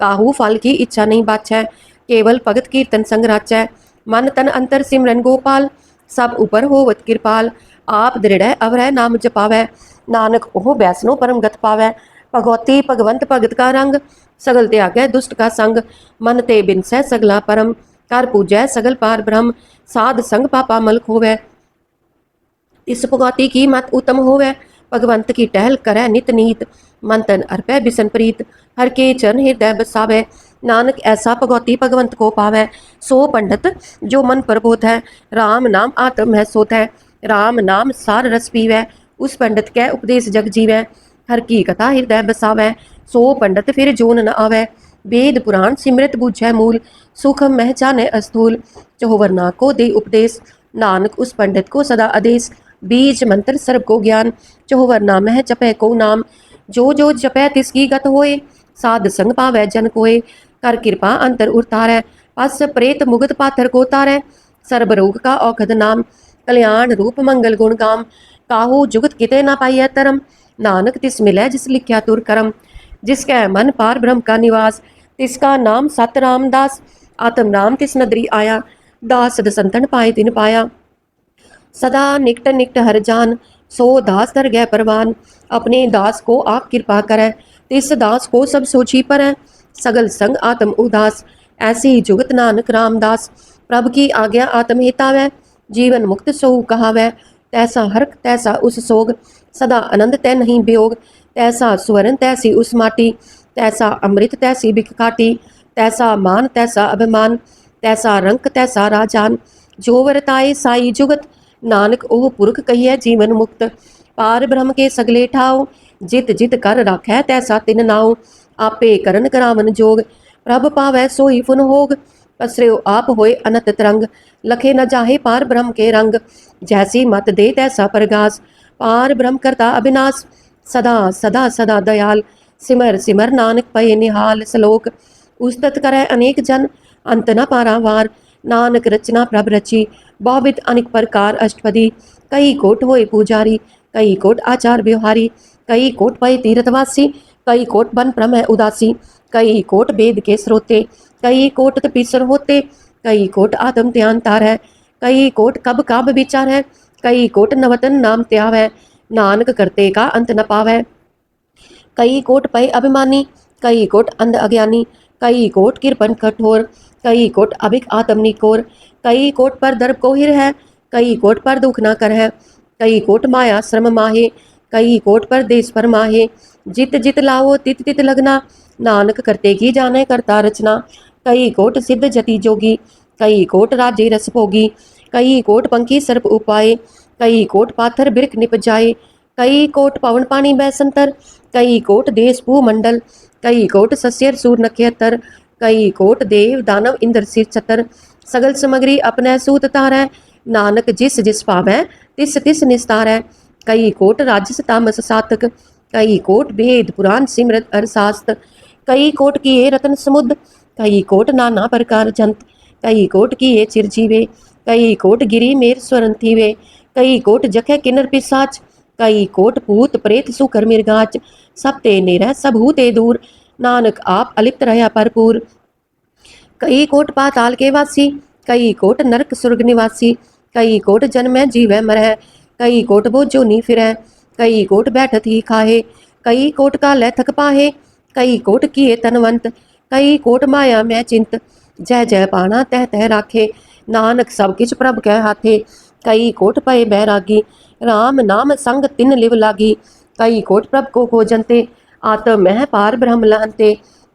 Speaker 1: काहू फल की इच्छा नहीं बाछै, केवल भगत कीर्तन संग राचै, मन तन अंतर सिमरन गोपाल, सब ऊपर होवत कृपाल, आप दृढ़ अवरह नाम जपावै, नानक ओह बैसनो परम गत पावै, भगवती भगवंत भगत का रंग, सगल त्यागै दुष्ट का संग, मन ते बिनसै सगला परम, कर पूजै सगल पार ब्रह्म, साध संग पापा मल खोवै, इस भगवती की मत उत्तम होवै, भगवंत की टहल करै नित नीत, मन तन अर्पै बिसन प्रीत, हर के चरण हृदय बसावै, नानक ऐसा भगवती भगवंत को पावै, सो पंडित जो मन प्रबोध है, राम नाम आत्म है सोत है, राम नाम सार रस पीवै, उस पंडित कै उपदेश जग जीवै, हर की कथा हृदय बसावै, सो पंडित फिर जोन न आवै, वेद पुराण सिमृत बूझै मूल, सुख मह जाने अस्थूल, चहुवरना को दे उपदेश, नानक उस पंडित को सदा आदेश, बीज मंत्र सर्व को ज्ञान, चहुवरना मह जपै को नाम, जो जो जपै तिसकी गत होए, साध संग पावै जन कोय, कर कृपा अंतर उतारै, पस प्रेत मुगत पाथर को तारै, सर्ब रोग का औखद नाम, कल्याण रूप मंगल गुण गाम, काहू जुगत किते ना पाइय तरम, नानक तिस मिलै जिस लिख्या तुर करम, जिसकै मन पार ब्रह्म का निवास, तिसका नाम सत रामदास। आत्म नाम तिस नदरी आया, दास सद संतन पाए तिन पाया। सदा निकट निकट हर जान, सो दास दर गै परवान। अपने दास को आप कृपा करै, तिस दास को सब सोची परै। सगल संग आत्म उदास, ऐसी जुगत नानक रामदास। प्रभु की आज्ञा आत्म हितावै, जीवन मुक्त सोऊ कहावै। तैसा हर्क तैसा उस सोग, सदा आनंद तै नहीं वियोग। तैसा स्वर्ण तैसी उस माटी, तैसा अमृत तैसी बिख काटी। तैसा मान तैसा अभिमान, तैसा रंक तैसा राजान। जो वरताए साई जुगत, नानक ओह पुरख कहिए जीवन मुक्त। पार ब्रह्म के सगले ठाओ, जित जित कर राखै तैसा तिन नाओ। आपे करन करावन जोग, प्रभ पावै सोई फुन होग। पसर्यो आप होए अनत तरंग, लखे न जाहे पार ब्रह्म के रंग। जैसी मत दे तैसा परगास, पार ब्रह्म करता अविनाश। सदा सदा सदा दयाल, सिमर सिमर नानक पए निहाल। सलोक उस्तत करै अनेक जन, अंत न पारावार। नानक रचना प्रभ रची, बहुविध अनेक प्रकार अष्टपदी। कई कोट होए पुजारी, कई कोट आचार व्यवहारी। कई कोट पए तीर्थवासी, कई कोट बन प्रमय उदासी। कई कोट वेद के स्रोते, कई कोट तपीसर होते। कई कोट आत्म ध्यान तार है, कई कोट कब काब विचार है। कई कोट नवतन नाम त्याव है, नानक करते का अंत न पावै। कई कोट पए अभिमानी, कई कोट अंध अज्ञानी। कई कोट कृपन कठोर, कई कोट अभिक आत्म निकोर। कई कोट पर दर्प कोहिर है, कई कोट पर दुख न कर है। कई कोट माया श्रम माहे, कई कोट पर देश पर माहे। जित जित लाओ तित तित लगना, नानक करते की जाने करता रचना। कई कोट सिद्ध जति जोगी, कई कोट राज्य रस भोगी। कई कोट पंखी सर्प उपाय, कई कोट पाथर बिरख निप जाए। कई कोट पवन पानी बैसंतर, कई कोट देश भू मंडल। कई कोट सस्यर सूर नक्षत्र, कई कोट देव दानव इंद्र सिर छतर। सगल समग्री अपने सूत तारै, नानक जिस जिस पावै तिस तिस निस्तारै। कई कोट राजस तामस सातक, कई कोट वेद पुराण सिमरत अरसास्त। कई कोट किए रतन समुद्र, कई कोट नाना प्रकार जंत। कई कोट किए चिरजीवे, कई कोट गिरी मेर स्वरन थीवे। कई कोट जखे किन्नर पिसाच, कई कोट भूत प्रेत सुकर मिर्गाच। सब ते निरह सब हूते दूर, नानक आप अलिप्त रहा भरपूर। कई कोट पाताल के वासी, कई कोट नरक सुर्ग निवासी। कई कोट जन्मै जीवै मरह, कई कोट बोझो नी फिरै। कई कोट बैठत ही खाहे, कई कोट का लै थक पाहे। कई कोट किए तनवंत, कई कोट माया मैं चिंत। जय जय पाना तह तह राखे, नानक सब किछ प्रभ कै हाथे। कई कोट पए बैरागी, राम नाम संग तिन लिव लागी। कई कोट प्रभ को खोजनते, आत्म मह पार ब्रह्म लहनते।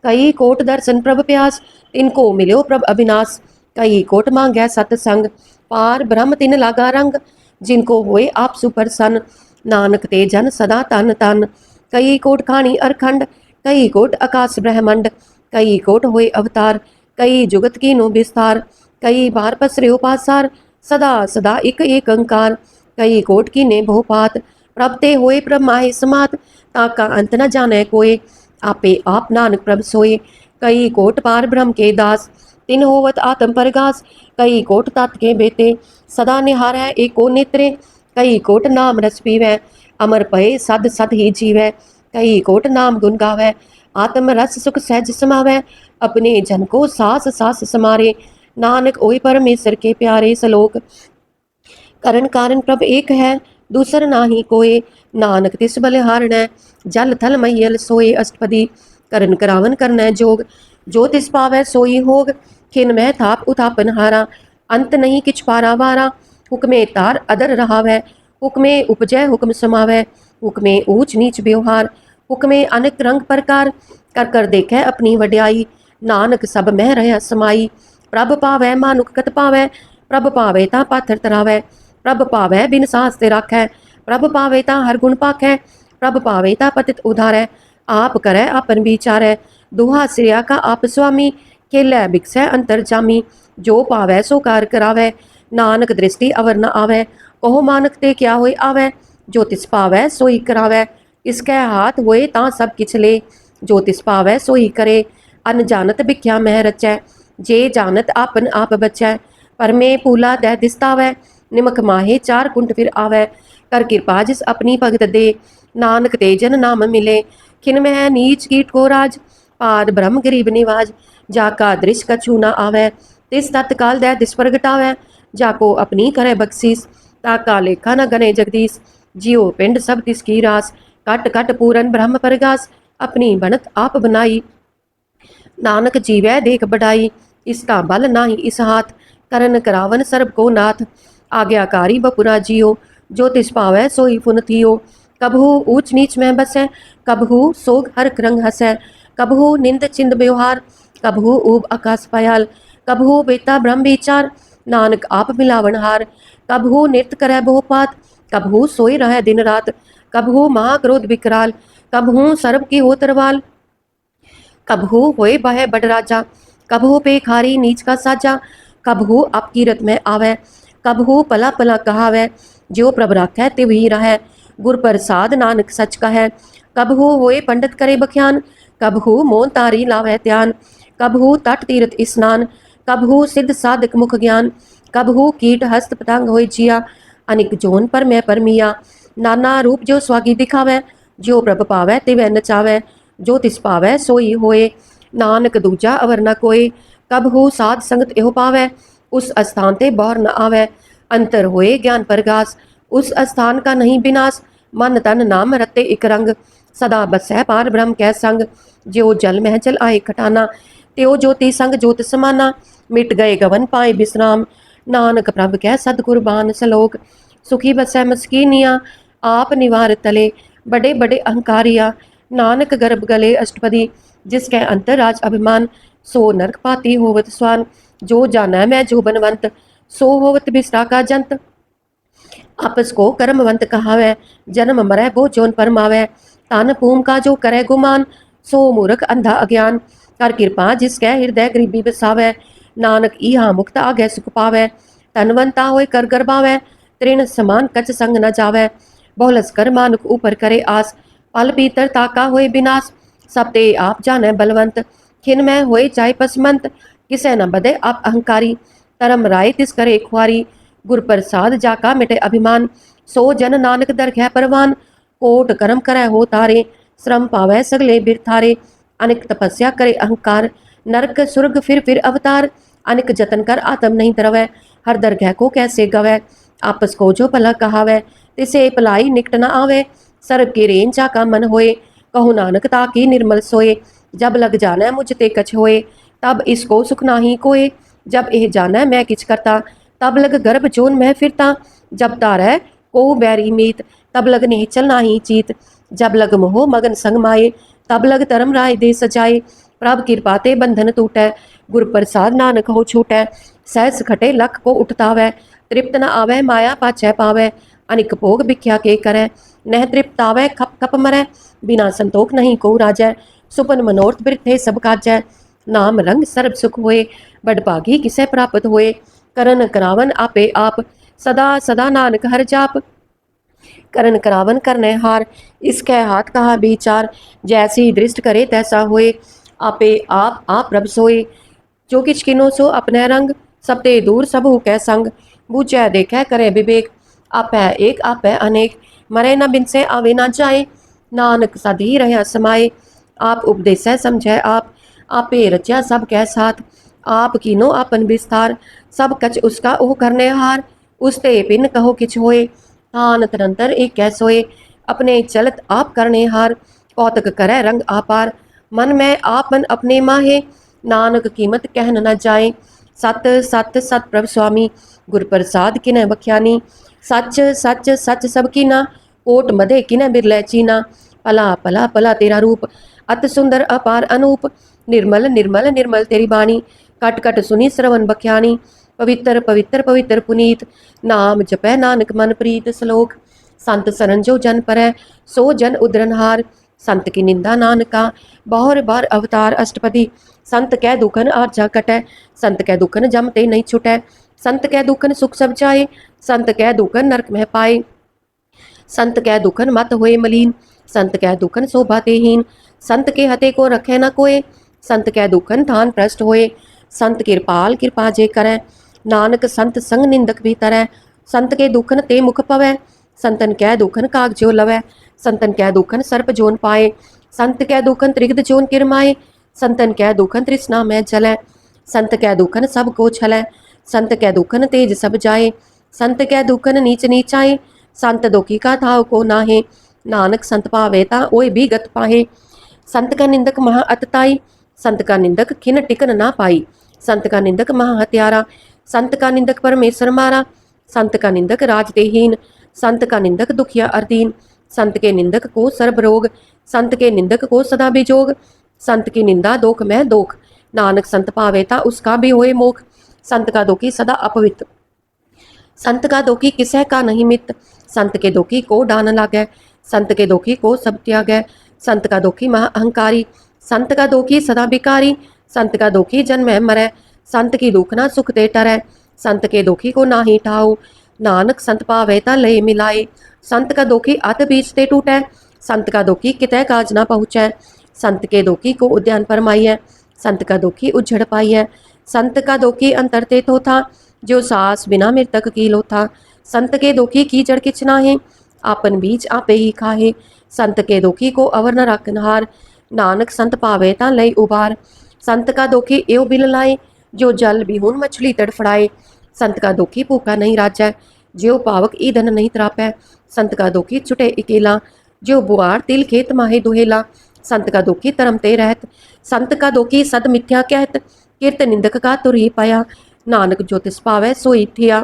Speaker 1: कई कोट दर्शन प्रभ प्यास, तिनको मिल्यो प्रभ अविनाश। कई कोट मांगै सतसंग, पार ब्रह्म तिन लागा रंग। जिनको होए आप सुप्रसन्न, नानक ते जन सदा तन तन। कई कोट खानी अरखंड, कई कोट आकाश ब्रह्मंड। कई कोट होए अवतार, कई जुगत कीनो विस्तार। कई बार पसर्यो पासार, सदा सदा एक एक अंकार। कई कोट कीने बहुपात, प्रभ ते होए प्रभ माहे समात। ताका अंत न जाने कोय, आपे आप नानक प्रभ सोए। कई कोट पार ब्रह्म के दास, तिन होवत आत्म परगास। कई कोट तात के बेते, सदा निहारै एको नेत्रे। कई कोट नाम रस पीवै, अमर पए सद सद ही जीवै। कई कोट नाम गुण गावै, आत्म रस सुख सहज समावै। अपने जन को सास सास समारे, नानक ओय परमेश्वर के प्यारे। सलोक करण कारण प्रभ एक है, दूसर नाही कोय। नानक तिस बलिहारणै, जल थल मैयल सोए अष्टपदी। करन करावन करनै जोग, जो तिस पावै सोई होग। खिन मह थाप उथापन हारा, अंत नहीं किछ पारावारा। हुक्मे तार अदर रहावै, हुक्मे उपजै हुक्म समावै। हुक्मे ऊंच नीच व्यवहार, हुक्मे अनेक रंग प्रकार। कर कर देखै अपनी वड्याई, नानक सब मह रह समाई। प्रभ पावै मानुक कत पावै, प्रभ पावै तां पाथर तरावै। प्रभ पावै बिन सास ते राखै, प्रभ पावै तां हर गुण पाखै। प्रभ पावै तां पतित उधारै, आप करै आपन विचारै। दुहा सिया का आप स्वामी, खेलै बिकसै अंतर जामी। जो पावै सो कार करावै, नानक दृष्टि अवर न आवै। कहो मानक ते क्या होए आवै, जो तिस पावै सोई करावै। इसकै हाथ होए तां सब किछ ले, जो तिस पावै सोई करे। अनजानत भिख्या मह रचै, जे जानत आपन आप बचै। परमे फूला दै दिसतावै, निमक माहे चार कुंट फिर आवै। कर कृपा जिस अपनी भगत दे, नानक ते जन नाम मिले, खिन में नीच कीट को राज, पाद ब्रह्म गरीब निवाज, जाका दृश कछु न आवे, तिस तत्काल दे दिस प्रगटावे, जाको अपनी करे बख्शीस, ताका लेखा न गने जगदीश, जियो पिंड सब तिसकी रास, कट कट पूरन ब्रह्म परगास, अपनी बनत आप बनाई, नानक जीवै देख बढ़ाई, इसका बल नाही इस हाथ, करन करावन सर्ब को नाथ, आज्ञाकारी बपुरा जियो, जो तिस पावै सोई फुन थियो, कबहू ऊंच नीच में बसै, कबहू सोग हर रंग हसै, कबहू निंद चिंद व्यवहार, कबहू ऊब आकाश पायल, कबहू बेता ब्रह्म विचार, नानक आप मिलावन हार, कबहू नित करे बहुपात, कबहू सोई रहे दिन रात, कबहू महाक्रोध विकराल, कबहू सर्ब की हो तरवाल, कबहू होए बह बड़ राजा, कबहू पे खारी नीच का साजा, कबहू आपकी रत में आवे, कबहू पला पला कहावे, जो प्रभ राखै तिव ही रहै, गुर प्रसाद नानक सच कहै, कबहू होए पंडित करे बख्यान, कबहू मोन तारी लावै ध्यान, कबहू तट तीर्थ स्नान, कबहू सिद्ध साधक मुख ज्ञान, कबहू कीट हस्त पतंग होए जिया, अनिक जोन पर मैं परमिया, नाना रूप जो स्वागी दिखावै, जो प्रभ पावै तिवै नचावै, जो तिस पावै सोई होए, नानक दूजा अवर न कोय, कबहू साध संगत एहो पावै, उस स्थान ते बौर न आवे, अंतर होए ज्ञान प्रगास, उस स्थान का नहीं विनाश, मन तन नाम रते इक रंग, सदा बसै पार ब्रह्म कै संग, ज्यो जल मह जल आए खटाना, त्यो ज्योति संग ज्योत समाना, मिट गए गवन पाए विश्राम, नानक प्रभ कै सदगुरबान सलोक, सुखी बसै मस्कीनिया, आप निवार तले, बड़े बड़े अहंकारिया, नानक गर्भ गले अष्टपदी, जिसके अंतराज अभिमान, सो नरक पाती होवत स्वान, जो जाना मैं जो बनवंत, सो होवत बिस्टा का जंत, आपस को कर्मवंत कहावै, जन्म मरै बो जोन परमावै, तन पूम का जो करे गुमान, सो मूर्ख अंधा अज्ञान, कर कृपा जिसकै हृदय गरीबी बसावै, नानक इहा मुक्त आगे सुख पावै, तनवंता होए कर गरबावै, तृण समान कच संग न जावै, बहुलस कर मानुक ऊपर करे आस, पल पीतर ताका होए विनाश, सब ते आप जाने बलवंत, खिन में होए चाहे पसमंत, किसे न बदे आप अहंकारी, तरम राय तिस करे खुआरी, गुर प्रसाद जाका मिटे अभिमान, सो जन नानक दरखै परवान, कोट कर्म करे हो तारे, श्रम पावै सगले बिरथारे, अनिक तपस्या करे अहंकार, नरक सुर्ग फिर अवतार, अनिक जतन कर आत्म नहीं तरवै, हर दरगह को कैसे गवै, आपस को जो भला कहावै, तिसे भलाई निकट न आवे, सर्ब की रेन जाका मन होए, कहु नानक ताकी निर्मल सोए, जब लग जाना मुझ ते कछ होए, तब इसको सुख नाही कोए, जब एह जाना मैं किछ करता, तब लग गर्भ जोन मैं फिरता, जब तारै को बैरी मीत, तब लग निश्चल नाही चीत, जब लग मोह मगन संग माए, तब लग धर्म राय दे सजाए, प्रभ कृपा ते बंधन टूटै, गुर प्रसाद नानक हो छूटै, सहस खटे लख को उठतावै, तृप्त न आवै माया पाछै पावै, अनिक भोग भिख्या के करै, नह तृप्त आवै खप खप मरै, बिना संतोख नहीं को राजै, सुपन मनोरथ बिरथे सब काजै, नाम रंग सर्ब सुख होए, बड़भागी किसे प्राप्त होए, करन करावन आपे आप, सदा सदा नानक हर जाप, करन करावन करने हार, इसके हाथ कहा विचार, जैसी दृष्ट करे तैसा होए, आपे आप प्रभ सोए, जो किछ किनो सो अपने रंग, सब ते दूर सब हु कै संग, बूझै देखै करे विवेक, आपै एक आपै अनेक, मरे न बिनसे आवे न जाए, नानक सद ही रहा समाए, आप उपदेसै समझै आप, आपे रचा सब कै साथ, आप कीनो आपन विस्तार, सब कच उसका ओह करने हार, उसते पिन कहो किछ होए, तान तरंतर एक कैसोए, अपने चलत आप करने हार, कौतक करे रंग आपार, मन में आप मन अपने माहे, नानक कीमत कहन न जाए, सत सत सत प्रभ स्वामी, गुर प्रसाद किने बख्यानी, सच सच सच सब कीना, कोट मदे किने बिरलै चीना, पला पला पला तेरा रूप, अत सुंदर अपार अनूप, निर्मल निर्मल निर्मल तेरी बाणी, कट कट सुनी श्रवण बख्यानी, पवित्र पवित्र पवित्र पुनीत, नाम जपै नानक मन प्रीत, श्लोक, संत सरन जो जन परै, सो जन उदरनहार, संत की निंदा नानका, बहुर बार अवतार अष्टपदी, संत कै दुखन आरजा कटै, संत कै दुखन जम ते नहीं छुटै, संत कै दुखन सुख सब जाए, संत कै दुखन नरक में पाए, संत कै दुखन मत होए मलीन, संत कै दुखन शोभा तेहीन, संत के हते को रखे न कोय, संत कै दुखन थान भ्रष्ट होए, संत कृपाल कृपा जे करै, नानक संत संग निंदक भी तरै, संत के दुखन ते मुख पवै, संतन कै दुखन काग जो लवै, संतन कै दुखन सर्प जोन पाए, संत कै दुखन त्रिगद जोन किरमाए, संतन कै दुखन तृष्णा में जलै, संत कै दुखन सब को छलै, संत कै दुखन तेज सब जाए, संत कै दुखन नीच नीचाए, संत दुखी का थाव को नाहे, नानक संत पावे ता ओए भी गत पाहे। संत का निंदक महा अतताई, संत का निंदक खिन टिकन ना पाई, संत का निंदक महा हत्यारा, संत का निंदक परमेश्वर मारा, संत का निंदक राज देहीन, संत का निंदक दुखिया अर्दीन, संत के निंदक को सर्ब रोग, संत के निंदक को सदा बिजोग, संत की निंदा दोख में दोख, नानक संत पावे ता उसका भी होए मोख, संत का दोखी सदा अपवित्र, संत का दोखी किसै का नहीं मित, संत के दोखी को डान लागै, संत के दोखी को सब त्यागै, संत का दोखी महा अहंकारी, संत का दोखी सदा बिकारी, संत का दोखी जन्म में मरै, संत की दुख ना सुख दे टरै, संत के दोखी को ना ही ठाओ, नानक संत पावे ता लय मिलाए, संत का दोखी अत बीच ते टूटै, संत का दोखी कितै काज ना पहुँचै, संत के दोखी को उद्यान परमाइयै, संत का दोखी उज्जड़ पाइयै, संत का दोखी अंतर ते थोथा, जो सास बिना मृतक की लोथा, संत के दोखी की जड़ किछ नाहे, आपन बीज आपे ही खाहे, संत के दोखी को अवर न रखनहार, नानक संत पावे ता लय उबार, संत का दोखी एव बिल लाए, जो जल बिहुन मछली तड़फड़ाए, संत का दोखी भूखा नहीं राजै, जो पावक ईंधन नहीं त्रापै, संत का दोखी छुटे अकेला, जो बुआर तिल खेत माहे दुहेला, संत का दोखी धर्म ते रहत, संत का दोखी सद मिथ्या कहत, किरत निंदक का तुर ही पाया, नानक जो तिस पावै सोई थिया।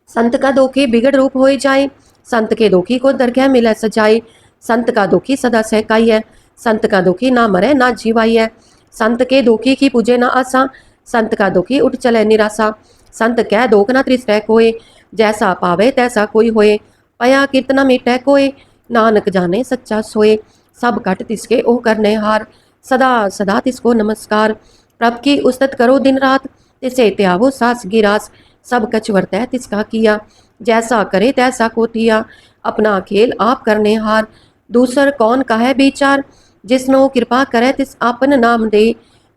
Speaker 1: संत का दोखी बिगड़ रूप होए जाए, संत के दोखी को दरगह मिलै सजाए, संत का दोखी सदा सहकाई है, संत का दोखी ना मरै ना जीवाई है, संत के दोखी की पूजे ना आसा, संत का दोखी उठ चले निराशा, संत कह दोख ना त्रिस्तै कोय, जैसा पावे तैसा कोई होए, पया कीर्तना मिटै कोय, नानक जाने सच्चा सोए, सब कट तिसके ओ करने हार, सदा सदा तिसको नमस्कार, प्रभ की उस्तत करो दिन रात, तिसे त्यावो सास गिरास, सब कछ वर्तै तिसका किया, जैसा करे तैसा को थिया, अपना खेल आप करने हार, दूसर कौन कहे विचार, जिसनो कृपा करे तिस आपन नाम दे,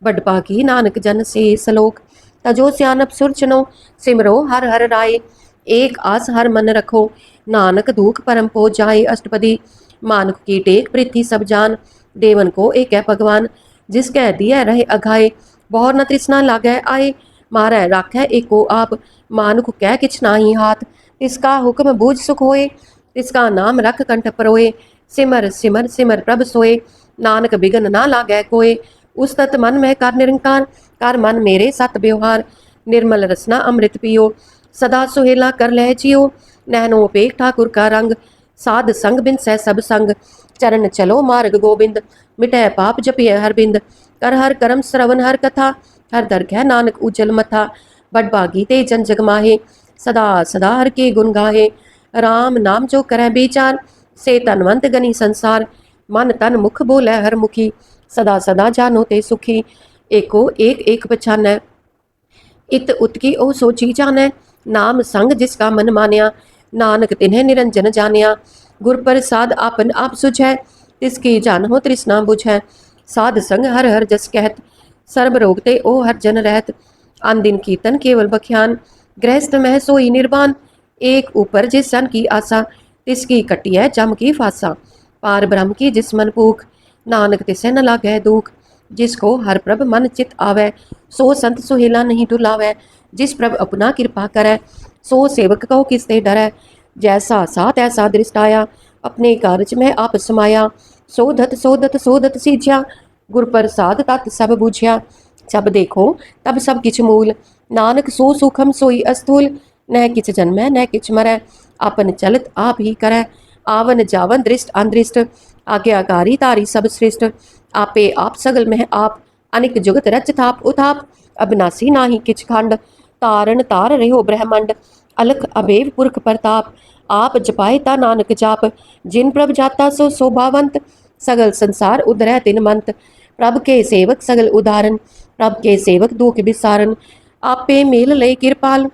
Speaker 1: बडपा की नानक जन से सलोक, तजो सियानप सुरचनो, सिमरो हर हर राय, एक आस हर मन रखो, नानक दुख परम पो जाए, अष्टपदी मानुख की टेक पृथ्वी सब जान, देवन को एक है भगवान, जिसकै दिया रहे अघाए, बहुर न तृष्णा लागै आए, मारै राखै एको आप, मानुख कह किछ नाही हाथ, तिसका हुक्म बूझ सुख होए, तिसका नाम रख कंठ परोए, सिमर सिमर सिमर प्रभ सोए, नानक बिगन ना लागै कोय, उस तत मन में कर निरंकार, कर मन मेरे सत व्यवहार, निर्मल रसना अमृत पियो, सदा सुहेला कर लह जियो, नैनो पेख ठाकुर का रंग, साध संग बिन सह सब संग, चरण चलो मार्ग गोबिंद, मिटै पाप जपिय हर बिंद, कर हर करम श्रवण हर कथा, हर दरगह नानक उजल मथा, बडभागी ते जन जग माहे, सदा सदा हर के गुण गाहे, राम नाम जो करੈ विचार, से तनवंत गनी संसार, मन तन मुख बोलै हर मुखी, सदा सदा जानो ते सुखी, एको एक एक पछानै, इत उत्की ओ सोची जानै, नाम संग जिसका मन मान्या, नानक तिन्हें निरंजन जानिया, गुर प्रसाद आपन आप सुझै, तिसकी जानहो तृष्णा बुझै, साध संग हर हर जस कहत, सर्ब रोग ते ओ हर जन रहत, आन दिन कीर्तन केवल बख्यान, गृहस्थ मह सोई निर्वाण, एक ऊपर जिस सन की आशा, तिसकी कटी है जम की फासा, पार ब्रह्म की जिस मन भूख, नानक तिसे न लागै दुख, जिसको हर प्रभ मन चित आवै, सो संत सुहेला नहीं डुलावै, जिस प्रभ अपना कृपा करै, सो सेवक कहो किसते डरै, जैसा सा तैसा दृष्ट आया, अपने कारज में आप समाया, सोधत सोधत सोधत सीझ्या, गुर प्रसाद तत् सब बुझ्या, जब देखो तब सब किछ मूल, नानक सो सुखम सोई अस्थूल, न किछ जन्मै न किछ मरै, आपन चलत आप ही करै, आवन जावन दृष्ट अनदृष्ट, आज्ञाकारी तारी सब सृष्ट, आपे आप सगल मह आप, अनिक जुगत रच थाप उथाप, अविनाशी नाही किछ खंड, तारण तार रहो ब्रह्मंड, अलख अबेव पुरख प्रताप, आप जपाए ता नानक जाप, जिन प्रभ जाता सो शोभावंत, सगल संसार उधरै तिन मंत, प्रभ के सेवक सगल उदाहरण, प्रभ के सेवक दुख विसारन, आपे मेल ले कृपाल,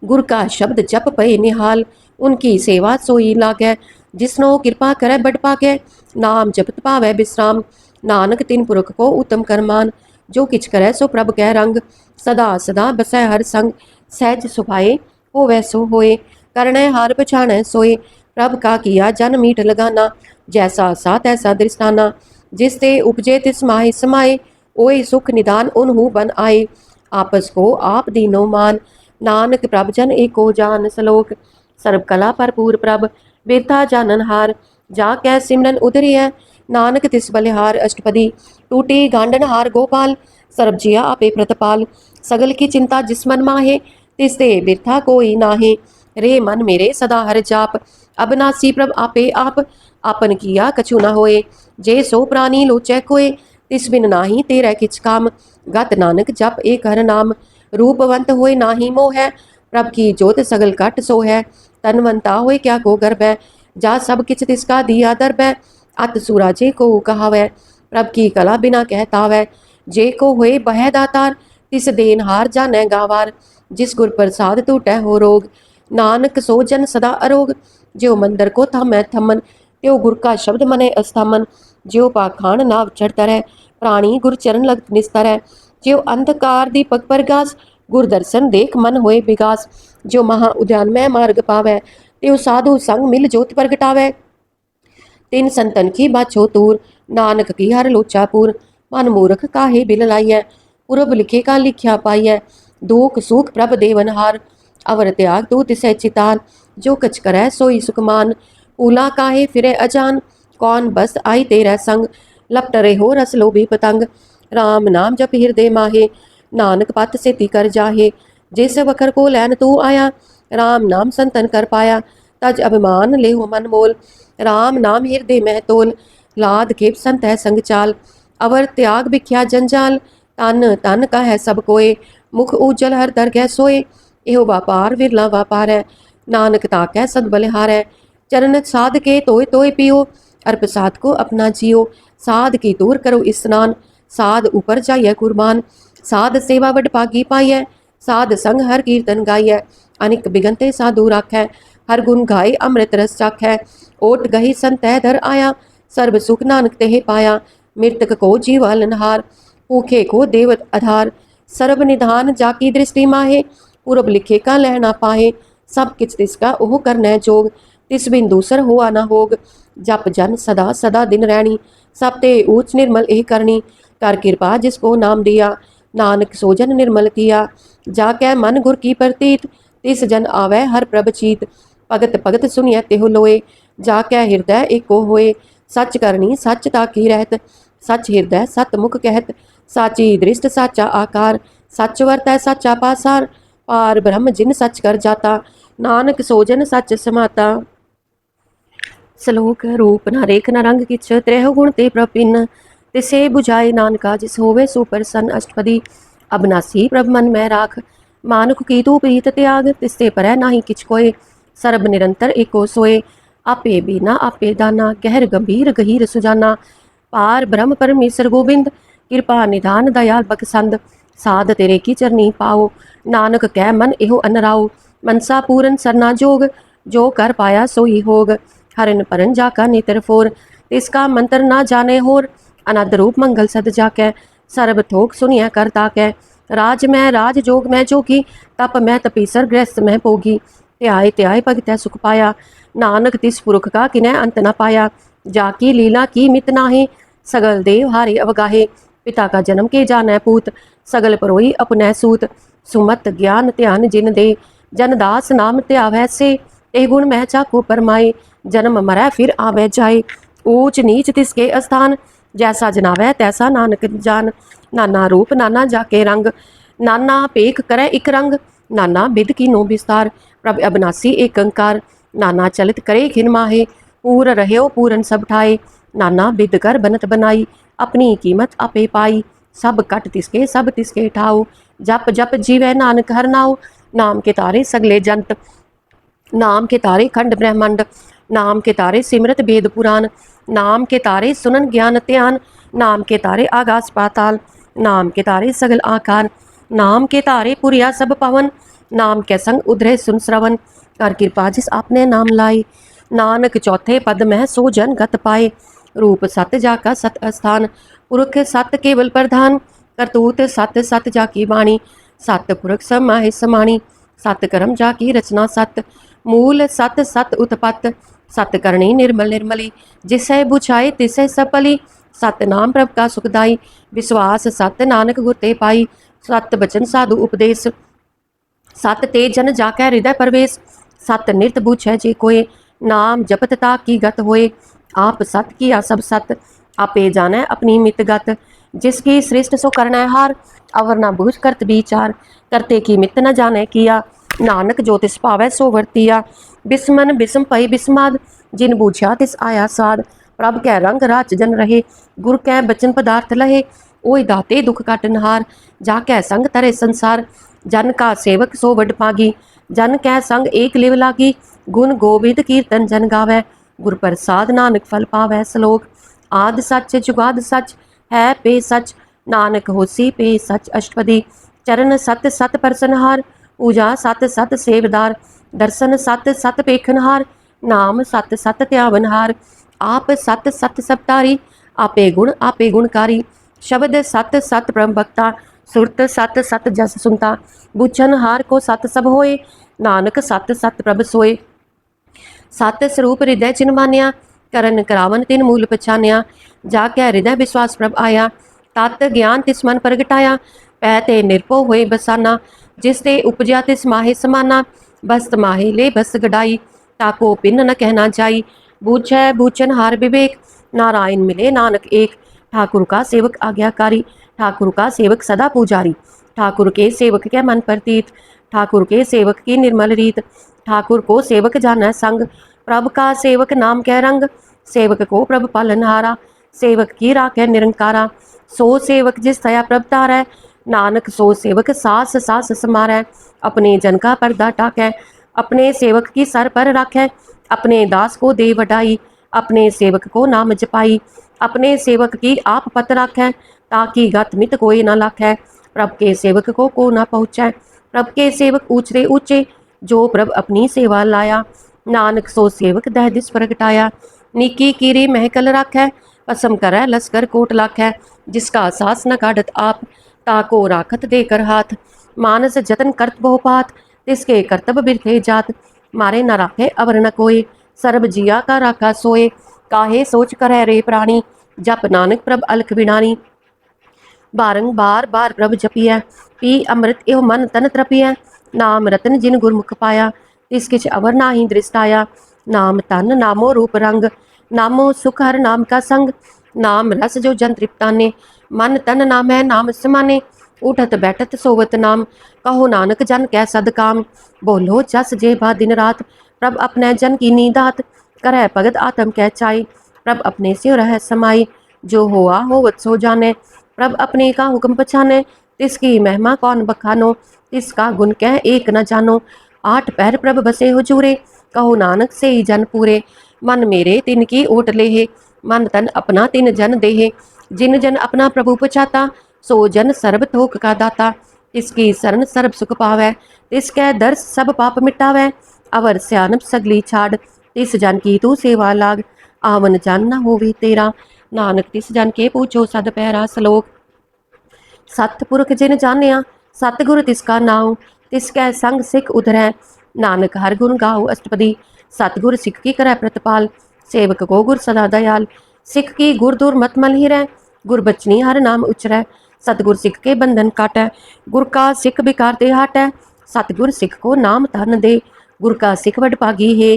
Speaker 1: गुर का शब्द जप पए निहाल, उनकी सेवा सोई लागै, जिसनो कृपा करे बड पाकै, नाम जपत पावै विश्राम, नानक तिन पुरख को उत्तम करमान, जो किछ करे सो प्रभ कै रंग, सदा सदा बसै हर संग, सहज सुभाए होवै सो होए, करनै हार पछाणै सोए, प्रभ का किया जन मीठ लगाना, जैसा सा तैसा दृष्टाना, जिसते उपजे तिस माहे समाए, ओए सुख निदान उन्हु बन आए, आपस को आप दीनो मान, नानक प्रभ जन एको जान। श्लोक। सर्व कला भरपूर प्रभ बिरथा जाननहार, जा कै सिमरन उधरी है, नानक तिस बलिहार। अष्टपदी। टूटी गांडन हार गोपाल, सर्ब जिया आपे प्रतपाल, सगल की चिंता जिस मन माहे, तिसते बिरथा कोई नाहे, रे मन मेरे सदा हर जाप, अबनासी प्रभ आपे आप, आपन किया कछु न होए, जे सो प्राणी लोचै कोय, तिस बिन नाही तेरै किछ काम, गत नानक जप एक हर नाम, रूपवंत होए नाही मोह है, प्रभ की जोत सगल कट सो है, तनवंता होए क्या को गर्भ है, जा सब किछ तिसका दिया दर्ब है, अत सूरा जे को कहावै, प्रभ की कला बिना कहतावै, जे को होए बह दातार, तिस देन हार जानै गावार, जिस गुर प्रसाद टूटै हो रोग, नानक सो जन सदा अरोग, ज्यो मंदिर को थमै थमन, त्यो गुर का शब्द मने अस्थामन, ज्यो पाखान नाव चढ़तर है, प्राणी गुर चरण लग निस्तर है, ज्यो अंधकार दीपक प्रगास, गुर दर्शन देख मन होए विगास, जो महा उद्यान में मार्ग पावै, त्यो साधु संग मिल जोत प्रगटावै, तीन संतन की बाछो तूर, नानक की हर लोचापुर, मन मूर्ख काहे बिल लाइय, पुरब लिखे का लिख्या पाइय, दुख सुख प्रभ देवनहार, अवर त्याग तू तिसै चितान, जो कछ करै सोई सुखमान, पूला काहे फिरे अजान, कौन बस आई तेरा संग, लपट रहो रस लोभी पतंग, राम नाम जप हृदय माहे, नानक पत सेती कर जाहे, जिस वखर को लैन तू आया, राम नाम संतन कर पाया, तज अभिमान लेहु मन मोल, राम नाम हृदय मह तोल, लाद खेप संत है संग चाल, अवर त्याग बिख्या जंजाल, तन तन का है सब कोय, मुख उज्जल हर दरगह सोए, एहो व्यापार विरला व्यापार है, नानक ताकै सद बलिहार है, चरण साध के तोय तोय पियो, अर्प साध को अपना जियो, साध की दूर करो स्नान, साध ऊपर जाइए कुर्बान, साध सेवा वड पागी पाइय, साध संग हर कीर्तन गाइय, अनिक बिगनते साधु राखै, हर गुण गाय अमृत रस चाखै, ओट गही संत धर आया, सर्व सुख नानक तेह पाया, मृतक को जीवालनहार, भूखे को देव आधार, सर्व निधान जाकी दृष्टि माहे, पूरब लिखे का लहना पाहे, सब किछ तिसका ओह करनै जोग, तिस बिन दूसर हुआ न होग, जप जन सदा सदा दिन रैनी, सब ते ऊच निर्मल एह करनी, कर कृपा जिसको नाम दिया, नानक सोजन निर्मल किया, जाकै मन गुर की प्रतीत, तिस जन आवे हर प्रभ चीत, भगत भगत सुनिय तेहु लोए, जाकै हृदय एको होए, सच करनी सच ताकी रहत, सच हृदय सत मुख कहत, साची दृष्ट साचा आकार, सच वरतै साचा पासार, पार ब्रह्म जिन सच कर जाता, नानक सोजन सच समाता। श्लोक। रूप न रेख न रंग किछ, त्रह गुण ते प्रपिन, तिसे बुझाए नानका जिस होवे सुप्रसन्न। अष्टपदी। अबनासी प्रभ मन में राख, मानुख की तू प्रीत त्याग, तिसते परै नाही किछ कोय, सर्ब निरंतर एको सोए, आपे बीना आपे दाना, गहर गंभीर गहीर सुजाना, पार ब्रह्म परमेश्वर गोविंद, कृपा निधान दयाल बखसंद, साध तेरे की चरनी पाओ, नानक कै मन एहो अनराओ, मनसा पूरन सरना जोग, जो कर पाया सोई होग, हरन परन जाका नेत्र फोर, तिसका मंत्र ना जाने होर, अनद रूप मंगल सद जाकै, सर्ब थोक सुनिया कर ताकै, राज में राज जोग में जोगी, तप में तपीसर गृहस्थ में भोगी, त्याय त्याय भगतै सुख पाया, नानक तिस पुरुख का किनै अंत न पाया, जाकी लीला की मित नाहे, सगल देव हारे अवगाहे, पिता का जन्म के जानै पूत, सगल परोई अपनै सूत, सुमत ज्ञान ध्यान जिन दे, जनदास नाम त्यावै से, ते गुण मह चाको परमाए, जन्म मरै फिर आवे जाए, ऊच नीच तिसके स्थान, जैसा जनावै तैसा नानक जान, नाना रूप नाना जाके रंग, नाना पेख करे इक रंग, नाना बिद की नो विस्तार, प्रभ अबनासी एक अंकार, नाना चलित करे खिन माहे, पूर रह्यो पूरन सब ठाए, नाना बिद कर बनत बनाई, अपनी कीमत आपे पाई, सब कट तिसके सब तिसके ठाओ, जप जप जीवै नानक हर नाओ, नाम के तारे सगले जंत, नाम के तारे खंड ब्रह्मांड, नाम के तारे सिमरत वेद पुराण, नाम के तारे सुनन ज्ञान ध्यान, नाम के तारे आकाश पाताल, नाम के तारे सगल आकार, नाम के तारे पुरिया सब पवन, नाम के संग उधरे सुन श्रवण, कर कृपा जिस आपने नाम लाई, नानक चौथे पद में सो जन गत पाए, रूप सत जाका सत स्थान, पुरख सत केवल प्रधान, करतूत सत सत जाकी वाणी, सत पुरख समाहि समाणी, सत कर्म जाकी रचना सत, मूल सत सत उत्पत, सत करणी निर्मल निर्मली, जिसै बुझाए तिसै सफली। सत नाम प्रभ का सुखदाई, विश्वास सत नानक गुर ते पाई। सत बचन साधु उपदेश, सत ते जन जाकै हृदय प्रवेश। सत नित बुझै जे कोय, नाम जपत ताकी गत होए। आप सत किया सब सत, आपे जानै अपनी मित गत। जिसकी सृष्ट सो करनै हार, अवर न बूझ करत विचार। करते की मित न जानै किया, नानक जो तिस पावै सो वर्तिया। बिस्मन बिस्म पई बिस्माद, जिन बूझा तिस आया साध। प्रभ कै रंग राच जन रहे, गुर कै बचन पदार्थ लहे। ओय दाते दुख काट नहार, जाकै संग तरे संसार। जन का सेवक सो वड पागी, जन कै संग एक लिव लागी। गुण गोविंद कीर्तन जन गावै, गुर प्रसाद नानक फल पावै। श्लोक। आद सच जुगाद सच, है पे सच, नानक होसी पे सच। अष्टपदी। चरण सत सत परसनहार, पूजा सत सत सेवदार। दर्शन सत सत पेखनहार, नाम सत सत त्यावनहार। आप सत सत सबतारी, आपे गुणकारी। शब्द सत सत ब्रह्म भक्ता, सुरत सत सत जस सुनता। बुझन हार को सत सब होए, नानक सत सत प्रभ सोए। सत स्वरूप हृदय चिन्ह मानिया, करन करावन तिन मूल पछानिया। जाकै हृदय विश्वास प्रभ आया, तत ज्ञान तिस मन प्रगटाया। पै ते निरभो होए बसाना, जिस ते उपजया तिस माहे समाना। बस्त माहे ले बस गडाई, ताको पिन न कहना जाई। बूझै बूझन हार विवेक, नारायण मिले नानक एक। ठाकुर का सेवक आज्ञाकारी, ठाकुर का सेवक सदा पुजारी। ठाकुर के सेवक के मन प्रतीत, ठाकुर के सेवक की निर्मल रीत। ठाकुर को सेवक जाना संग, प्रभ का सेवक नाम कै रंग। सेवक को प्रभ पालनहारा, सेवक की राखै निरंकारा। सो सेवक जिस दया प्रभ तारै, नानक सो सेवक सास सास समारै। अपने जन का पर्दा टाकै, अपने सेवक की सर पर राखै। अपने दास को दे वडाई, अपने सेवक को नाम जपाई। अपने सेवक की आप पत राखै, ताकि गत मित कोई न लाखै। प्रभ के सेवक को न पहुँचै, प्रभ के सेवक ऊंचे ऊंचे। जो प्रभ अपनी सेवा लाया, नानक सो सेवक दह दिस प्रगटाया। निकी कीरी महकल राखै, पसम करै लश्कर कोट लाखै। जिसका सास न काढ़त आप, ताको राखत देकर हाथ। मानस जतन करत बहुपात, तिसके कर्तव्य बिरथे जात। मारे न राखे अवर न कोय, सर्ब जिया का राखा सोए। काहे सोच करੈ रे प्राणी, जप नानक प्रभ अलख बिनानी। बारंबार बार प्रभ जपिय, पी अमृत एव मन तन त्रपिय। नाम रतन जिन गुरमुख पाया, तिस किछ अवर नाहि दृष्टाया। नाम तन नामो रूप रंग, नामो सुख हर नाम का संग। नाम रस जो जन तृप्ताने, मन तन नाम है नाम समाने। उठत बैठत सोवत नाम, कहो नानक जन कै सद काम। बोलो जस जे बा दिन रात, प्रभ अपने जन की नीदात। करੈ भगत आत्म कै चाई, प्रभ अपने से रह समाई। जो होआ होवत सो जाने, प्रभ अपने का हुक्म पछाने। तिसकी महिमा कौन बखानो, तिसका गुण कह एक न जानो। आठ पैर प्रभ बसे हुजूरे, कहो नानक से ही जन पूरे। मन मेरे तिन की ओट लेहे, मन तन अपना तिन जन देहे। जिन जन अपना प्रभु पछाता, सो जन सर्ब थोक का दाता। तिसकी शरण सर्ब सुख पावै, तिसकै दर्श सब पाप मिटावै। अवर स्यानप सगली छाड़, तिस जन की तू सेवा लाग। आवन जन न होवे तेरा, नानक तिस जन के पूछो सद पैरा। श्लोक। सतपुरख जिन जानिया, सतगुर तिसका नाउ। तिसकै संग सिख उधरै, नानक हर गुण गाओ। अष्टपदी। सतगुर सिख की करੈ प्रतिपाल, सेवक को गुर सदा दयाल। सिख की गुर दूर मत मल हिरै, गुर बचनी हर नाम उचरै। सतगुर सिख के बंधन काटै, गुर का सिख बिकार ते हटै। सतगुर सिख को नाम धन दे, गुर का सिख वड भागी है।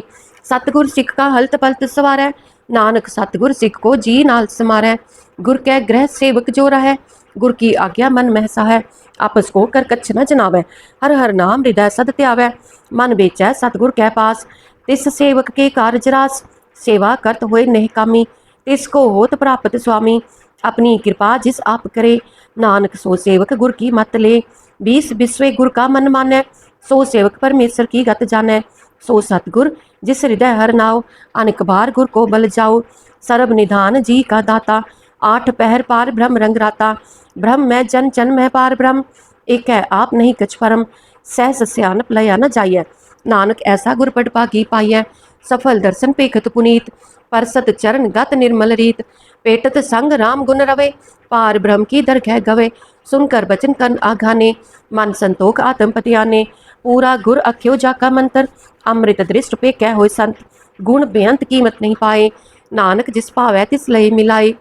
Speaker 1: सतगुर सिख का हलत पलत सवारै, नानक सतगुर सिख को जी नाल समारै। गुर कै ग्रह सेवक जो रहै, गुर की आज्ञा मन महसा है। आपस को कर कच्छ न जनावै, हर हर नाम हृदय सद त्यावै। मन बेचै सतगुर कै पास, तिस सेवक के कारज रास। सेवा करत होए नेह कामी, तिसको होत प्राप्त स्वामी। अपनी कृपा जिस आप करे, नानक सो सेवक गुर की मत ले। बीस बिस्वे गुर का मन मानै, सो सेवक परमेश्वर की गत जानै। सो सतगुर जिस हृदय हर नाव, अनेक बार गुर को बल जाओ। सर्ब निधान जी का दाता, आठ पहर पार ब्रह्म रंग राता। ब्रह्म मैं जन जन मैं पार ब्रह्म, एक है आप नहीं कछ परम। सहस स्यानप लया न जाइय, नानक ऐसा गुर पड़ भागी पाइय। सफल दर्शन पेखत पुनीत, परसत चरण गत निर्मल रीत। पेटत संग राम गुण रवे, पार ब्रह्म की दरगह गवे। सुनकर बचन कन आघाने, मन संतोख आत्म पति आने। पूरा गुर अख्यो जाका मंत्र, अमृत दृष्ट पे कह होय संत। गुण बेअंत कीमत नहीं पाए, नानक जिस पावै तिस लय मिलाए।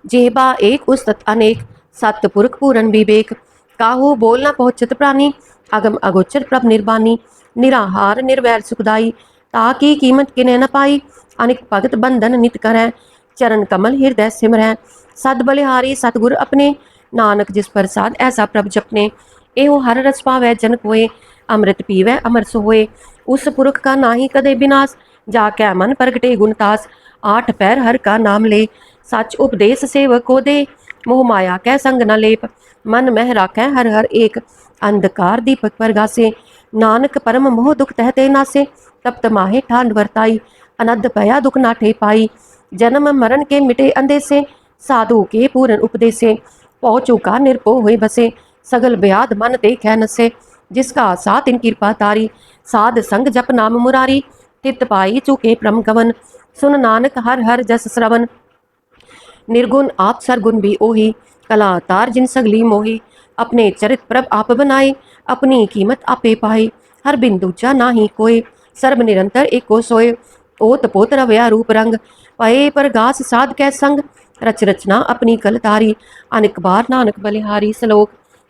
Speaker 1: जेहबा एक उस्तत अनेक, सतपुरख पूरन विवेक, काहू बोल न पहुँचत प्राणी, अगम अगोचर प्रभ निर्बानी, निराहार निर्वैर सुखदाई, ताकि कीमत किने न पाई, अनिक भगत बंधन नित करੈ, चरण कमल हृदय सिमरै, सद बलिहारी सतगुर अपने, नानक जिस प्रसाद ऐसा प्रभ जपने, एहो हर रस पावै जन कोय, अमृत पीवै अमर सोए, उस पुरख का नाही कदे विनाश, जाकै मन प्रगटे गुणतास, आठ पैर हर का नाम ले, सच उपदेश सेवक को दे, मोह माया कै संग न लेप, मन मह राखै हर हर एक, अंधकार दीपक परगासे, नानक परम मोह दुख तहते नासे, तप्त माहे ठांड वर्ताई, अनद भया दुख नाठे पाई, जन्म मरण के मिटे अंदेसे, साधु के पूर्ण उपदेसे, पहुँचू का निर्भो हुए बसे, सगल ब्याध मन देखै नसे, जिसका साथ इन कृपा तारी, साध संग जप नाम मुरारी, तित पाई चुके प्रम गवन, सुन नानक हर हर जस श्रवण, निर्गुण आप सरगुण भी ओही, कला तार जिन सगली मोही, अपने चरित प्रभ आप बनाए, अपनी कीमत आपे पाए, हर बिंदु चा नाही कोय, सर्व निरंतर एको सोए, ओत पोत रवया रूप रंग, पए पर गास साध कै संग, रच रचना अपनी कल तारी, अनिक बार नानक बलिहारी सलोक,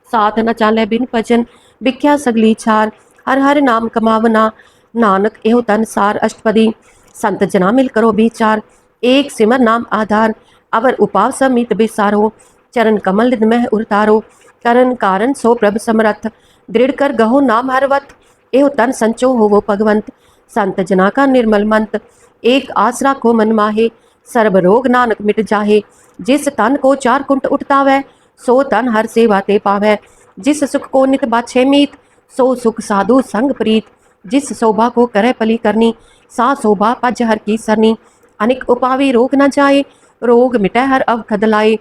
Speaker 1: साथ न चाले बिन भजन, बिख्या सगली छार, हर हर नाम कमावना, नानक एहो तन सार अष्टपदी, संत जना मिल करो विचार, एक सिमर नाम आधार, अवर उपाव समित बिसारो, चरण कमल निध मह उतारो, करण कारण सो प्रभ समरथ, दृढ़ कर गहो नाम हरवत, एहो तन संचो होवो भगवंत, संत जना का निर्मल मंत, एक आस राखो मन माहे, सर्व रोग नानक मिट जाहे, जिस तन को चार कुंट उठतावै, सो तन हर सेवा ते पावै, जिस सुख को नित बाछे मीत, सो सुख साधु संग प्रीत, जिस शोभा को करे पली करनी, सा शोभा पज हर की सरनी, अनिक उपावी रोग न जाए, रोग मिटै हर अवखद लाए,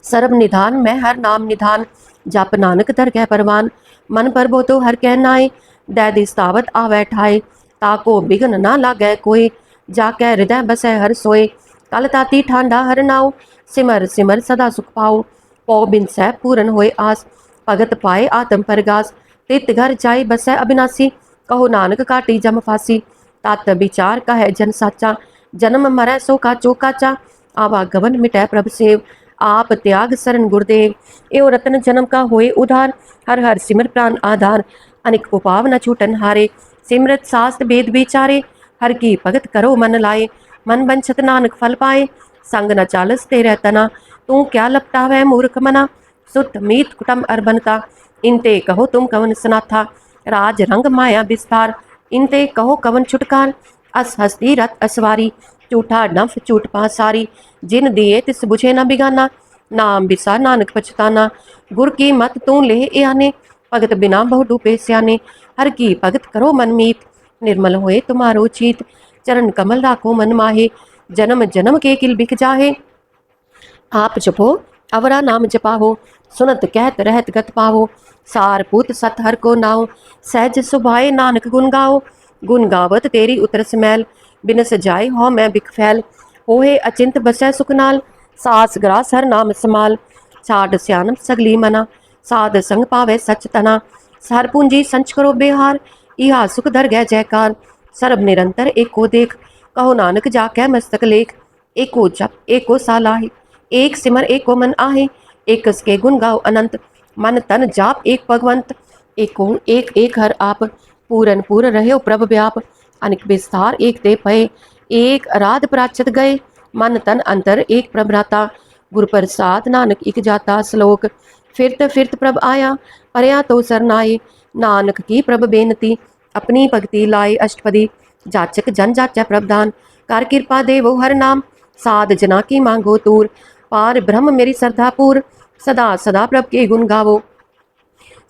Speaker 1: सर्व निधान मैं हर नाम निधान, जप नानक दर कै परवान, मन परबो तो हर कह नाए, दैदिस तावत आवै ठाए, ताको बिघन न लागै कोय, जाकै हृदय बसै हर सोए, कल ताती ठांडा हर नाव, सिमर सिमर सदा सुख पाओ, पौ बिन सै पूरन होए आस, भगत पाए आत्म परगास, तित घर जाय बसै अविनाशी, कहो नानक काटी जम फासी, तात विचार कहे जन साचा, जन्म मरै सो का चौकाचा, आवागमन मिटै प्रभ सेव, आप त्याग शरण गुरुदेव, एवं रतन जन्म का होए उधार, हर हर सिमर प्राण आधार, अनिक उपाव न छूटन हारे, सिमरत शास्त्र वेद विचारे, हर की भगत करो मन लाए, मन बंछत नानक फल पाए, संग न चालस तेरे तना, तू क्या लपटावै मूर्ख मना, सुत मीत कुटम अरबनता, इनते कहो तुम कवन सनाथा, राज रंग माया विस्तार, इनते कहो कवन छुटकार, अस हस्ती रथ असवारी, झूठा डंफ झूठ पासारी, जिन दिए तिस बुझे न बिगाना, नाम बिसा नानक पछताना, गुर की मत तू ले आने, भगत बिना बहु डूबे स्याने, हर की भगत करो मन मीत, निर्मल होए तुम्हारो चीत, चरण कमल राखो मन माहे, जन्म जन्म के किल बिक जाहे, आप जपो अवरा नाम जपाहो, सुनत कहत रहत गत पावो, सार पुत सत हर को नाओ, सहज सुभाए नानक गुण गाओ, गुण गावत तेरी उतरस मैल, बिनस जाय हो मैं बिख फैल, होए अचिंत बसै सुख नाल, सास ग्रास हर नाम समाल, छाड़ स्यानम सगली मना, साध संग पावे सच तना, सार पूंजी संच करो बेहार, इहा सुख धर गै जयकार, सर्ब निरंतर एको देख, कहो नानक जाकै मस्तक लेख, एको जप एको सालाहे, एक सिमर एको मन आहे, एक के गुण गाओ अनंत, मन तन जाप एक भगवंत, एको एक एक हर आप, पूरन पूर रहो प्रभ व्याप, अनिक विस्तार एक ते भय, एक अराध प्राचत गए, मन तन अंतर एक प्रभ्राता, गुर प्रसाद नानक इक जाता, श्लोक फिरत फिरत प्रभ आया, परया तो सरनाए, नानक की प्रभ बेनती, अपनी भक्ति लाए अष्टपदी, जाचक जन जाचै प्रभदान, कर कृपा देवो हर नाम, साध जना की मांगो तूर, पार ब्रह्म मेरी श्रद्धा पूर, सदा सदा प्रभ के गुण गावो,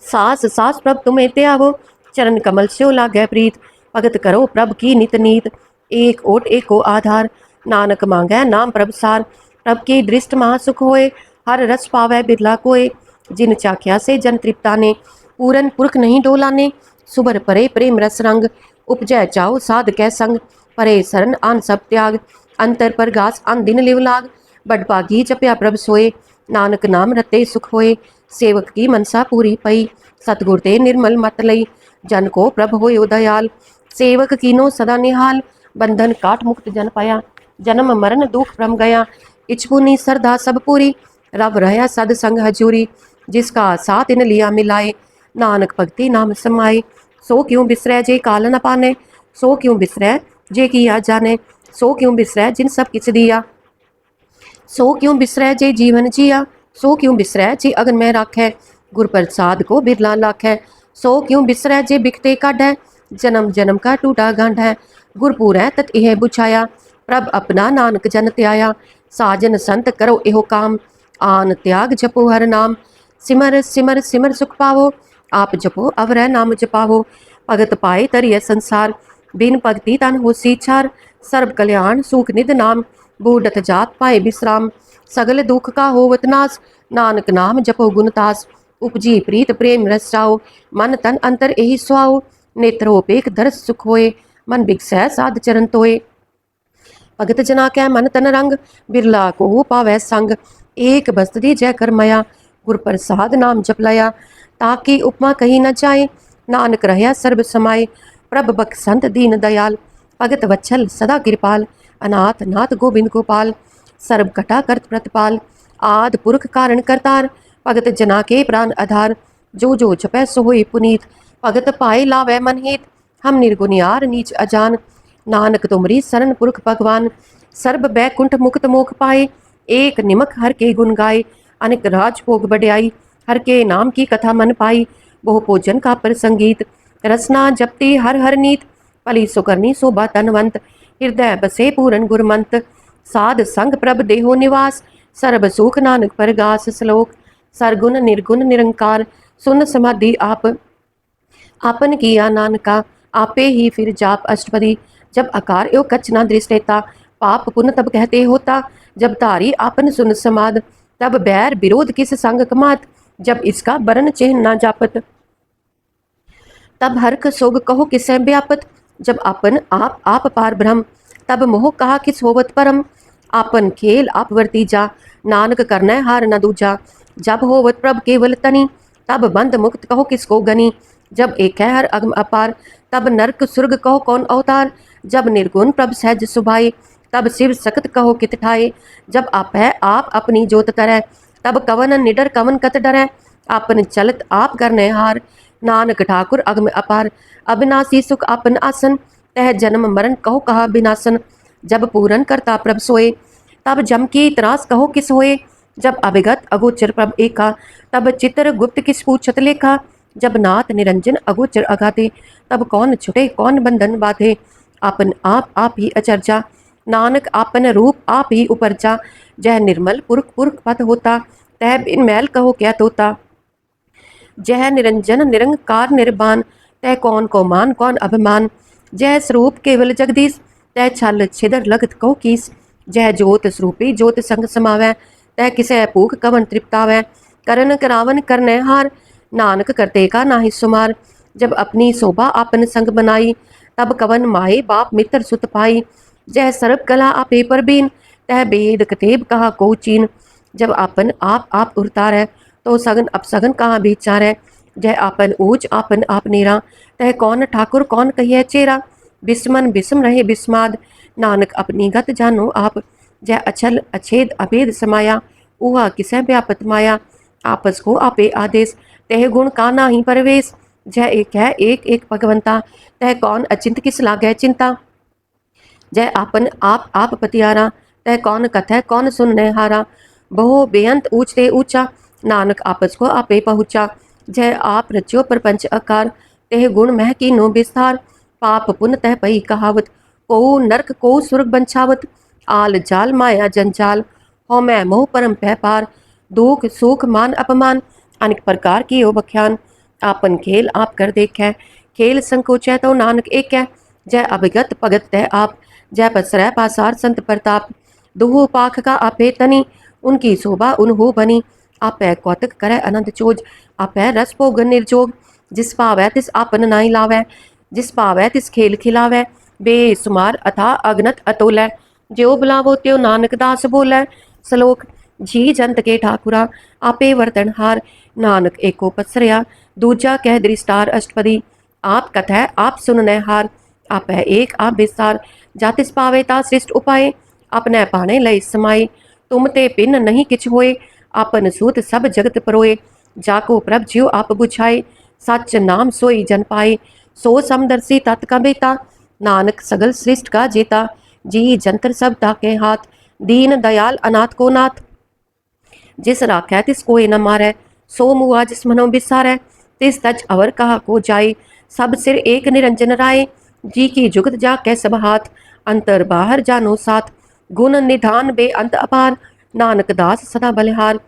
Speaker 1: सास सास प्रभ तुम्हें त्यावो, चरण कमल स्यो लागै प्रीत, भगत करो प्रभ की नित नीत, एक ओट एको आधार, नानक मांगै नाम प्रभ सार, प्रभ की दृष्ट महासुख होए, हर रस पावै बिरला कोय, जिन चाख्या से जन तृप्ता ने, पूरन पुरख नहीं डोलाने, सुबर परे प्रेम रस रंग, उपजै चाओ साध कै संग, परे शरण आन सब त्याग, अंतर पर गास आन दिन लिव लाग, बडभागी जपया प्रभ सोए, नानक नाम रते सुख होए, सेवक की मनसा पूरी पई, सतगुर ते निर्मल मत लई, जन को प्रभ होयो दयाल, सेवक कीनो सदा निहाल, बंधन काट मुक्त जन पाया। जन्म मरण दुख भ्रम गया, इच्छपुनी सरदा सब पूरी। रब रहया सद संग हजूरी, जिसका साथ इन लिया मिलाए। नानक भगति नाम समाए, सो क्यों बिसरै जे काल न पाने। सो क्यों बिसरै जे किया जाने, सो क्यों बिसरै जिन सब किछ दिया। सो क्यों बिसरै जे जीवन जिया, सो क्यों बिसरै जे अगन में राखै। गुर प्रसाद को बिरला लाखै, सो क्यों बिसरै जे बिकते काढ़ै। जन्म जन्म का टूटा गांठ है, गुरपुर है तत यह बुझाया। प्रभ अपना नानक जन त्याया, साजन संत करो एहो काम। आन त्याग जपो हर नाम, सिमर सिमर सिमर सुख पावो। आप जपो अवरह नाम जपावो, भगत पाए तरिय संसार। बिन भगति तन होसी छार, सर्व कल्याण सुख निध नाम। बूढ़त जात पाए विश्राम, सगल दुख का होवत नाश। नानक नाम जपो गुणतास, उपजी प्रीत प्रेम रस जाओ। मन तन अंतर यही सुहाओ, नेत्रोपेख दर्श सुख होए। मन बिगसै साध चरण तोए, भगत जना कै मन तन रंग। बिरला को पावै संग, एक बसती जय कर मया। गुर प्रसाद नाम जप लया, ताकि उपमा कही न जाए। नानक रहया सर्ब समाये, प्रभ बख्शंत दीन दयाल। भगत वत्सल सदा कृपाल, अनाथ नाथ गोविंद गोपाल। सर्ब कटा करत प्रतिपाल, आद पुरख कारण करतार। भगत जना के प्राण आधार, जो जो जपै सो होए पुनीत। भगत पाए लावै मन हित, हम निर्गुनियार नीच अजान। नानक तुमरी शरण पुरख भगवान, सर्ब बैकुंठ मुक्त मोख पाए। एक निमक हर के गुण गाए, अनेक राज भोग बढ़ाई। हर के नाम की कथा मन पाई, बहु भोजन का प्रसंगीत। रसना जपती हर हर नीत, पली सुकरनी शोभा तनवंत। हृदय बसे पूरन गुरमंत, साध संग प्रभ देहो निवास। सर्ब सुख नानक परगास श्लोक, सरगुण निर्गुण निरंकार। सुन समाधि आप आपन किया नानका, आपे ही फिर जाप अष्टपदी। जब आकार एवं कच्छ न दृष्टेता, पाप पुण्य तब कहते होता। जब तारी आपन सुन समाद, तब बैर विरोध किस संग कमात। जब इसका बरन चिन्ह न जापत, तब हर्क सोग कहो किसै व्यापत। जब अपन आप पार ब्रह्म, तब मोह कहा किस होवत परम। आपन खेल आप वर्ती जा, नानक करनै हार न दूजा। जब होवत प्रभ केवल तनी, तब बंद मुक्त कहो किसको गनी। जब एक है हर अगम अपार, तब नरक सुर्ग कहो कौन अवतार। जब निर्गुण प्रभ सहज सुभाए, तब शिव सख्त कहो कित ठाए। जब आप है आप अपनी जोत तरह, तब कवन निडर कवन कत डरै। आपन चलत आप करने हार, नानक ठाकुर अगम अपार। अविनाशी सुख आपन आसन, तह जन्म मरण कहो कहा बिनासन। जब पूरन करता प्रभ सोए, तब जम की त्रास कहो किस होए। जब अभिगत अगोचर प्रभ एका, तब चित्र गुप्त किस पूछत लेखा। जब नाथ निरंजन अगोचर अगाधे, तब कौन छुटे कौन बंधन बाधे। आपन आप ही अचर्चा, नानक आपन रूप आप ही उपरचा। जह निर्मल पुरख पुरख पद होता, तह बिन मैल कहो क्या तोता। जह निरंजन निरंकार निर्बान, तह कौन को मान कौन अभिमान। जह स्वरूप केवल जगदीश, तह छल छिदर लगत कहो कीस। जह जोत स्वरूपी जोत संग समावै, तह किसै भूख कवन तृप्तावै। करन करावन करनै हार, नानक करते का नाहि सुमार। जब अपनी शोभा आपन संग बनाई, तब कवन माए बाप मित्र सुत पाई। जह सर्व कला आपे पर बीन, तह वेद कतेब कहा को चीन। जब आपन आप उरतार है, तो सगन अपसगन कहाँ विचार है। जह आपन ऊंच आपन आप नीरा, तह कौन ठाकुर कौन कहिए चेरा। बिस्मन बिस्म रहे बिस्माद, नानक अपनी गत जानो आप। जह अछल अछेद अभेद समाया, उहा किसै व्यापत माया। आपस को आपे आदेश, तह गुण का नाही परवेश। जह एक है एक एक भगवंता, तह कौन अचिंत किस लागै चिंता। जय आपन आप पतियारा, तह कौन कथै कौन सुनने हारा। बहु बेअंत ऊंचते ऊंचा, नानक आपस को आपे पहुँचा। जय आप रच्यो प्रपंच आकार, तह गुण मह कीनो विस्तार। पाप पुण्य तह पई कहावत, को नरक को सुर्ग बंछावत। आल जाल माया जंजाल, हो मैं मोह परम पह पार। दुख सुख मान अपमान, अनेक प्रकार की ओ बख्यान। आपन खेल आप कर देखै, खेल संकोचै तो नानक एक है। जय अभिगत भगत तह आप, जय पसरै पासार संत प्रताप। दुहु पाख का आपे तनी, उनकी शोभा उन्हु बनी। आपै कौतक करे अनंत चोज, आपै रस भोग निर्जोग। जिस पावै तिस आपन नाई लावै, जिस पावै तिस खेल खिलावै। बेसुमार अथा अगनत अतोलै, ज्यो बुलावो त्यो नानक दास बोलै। श्लोक, जी जंत के ठाकुरा, आपे वर्तनहार। नानक एको पसरया, दूजा कह दृष्टार अष्टपदी। आप कथै आप सुननै हार, आपै एक आप विस्तार जातिस पावे ता सृष्ट उपाय अपने पाने लय समाये तुम ते पिन नहीं किछ होए आपन सूत सब जगत परोए जाको प्रभ ज्यो आप बुझाए सच नाम सोई जन पाए सो समदर्शी तत् का बेता नानक सगल सृष्ट का जेता जी जंतर सब ताके हाथ दीन दयाल अनाथ को नाथ जिस राखै तिस कोई न मारै सो मुआ जिस मनो बिसारै तिस तज अवर कहा को जाए सब सिर एक निरंजन राय जी की जुगत जा कै सब हाथ अंतर बाहर जानो साथ गुण निधान बे अंत अपार नानक दास सदा बलिहार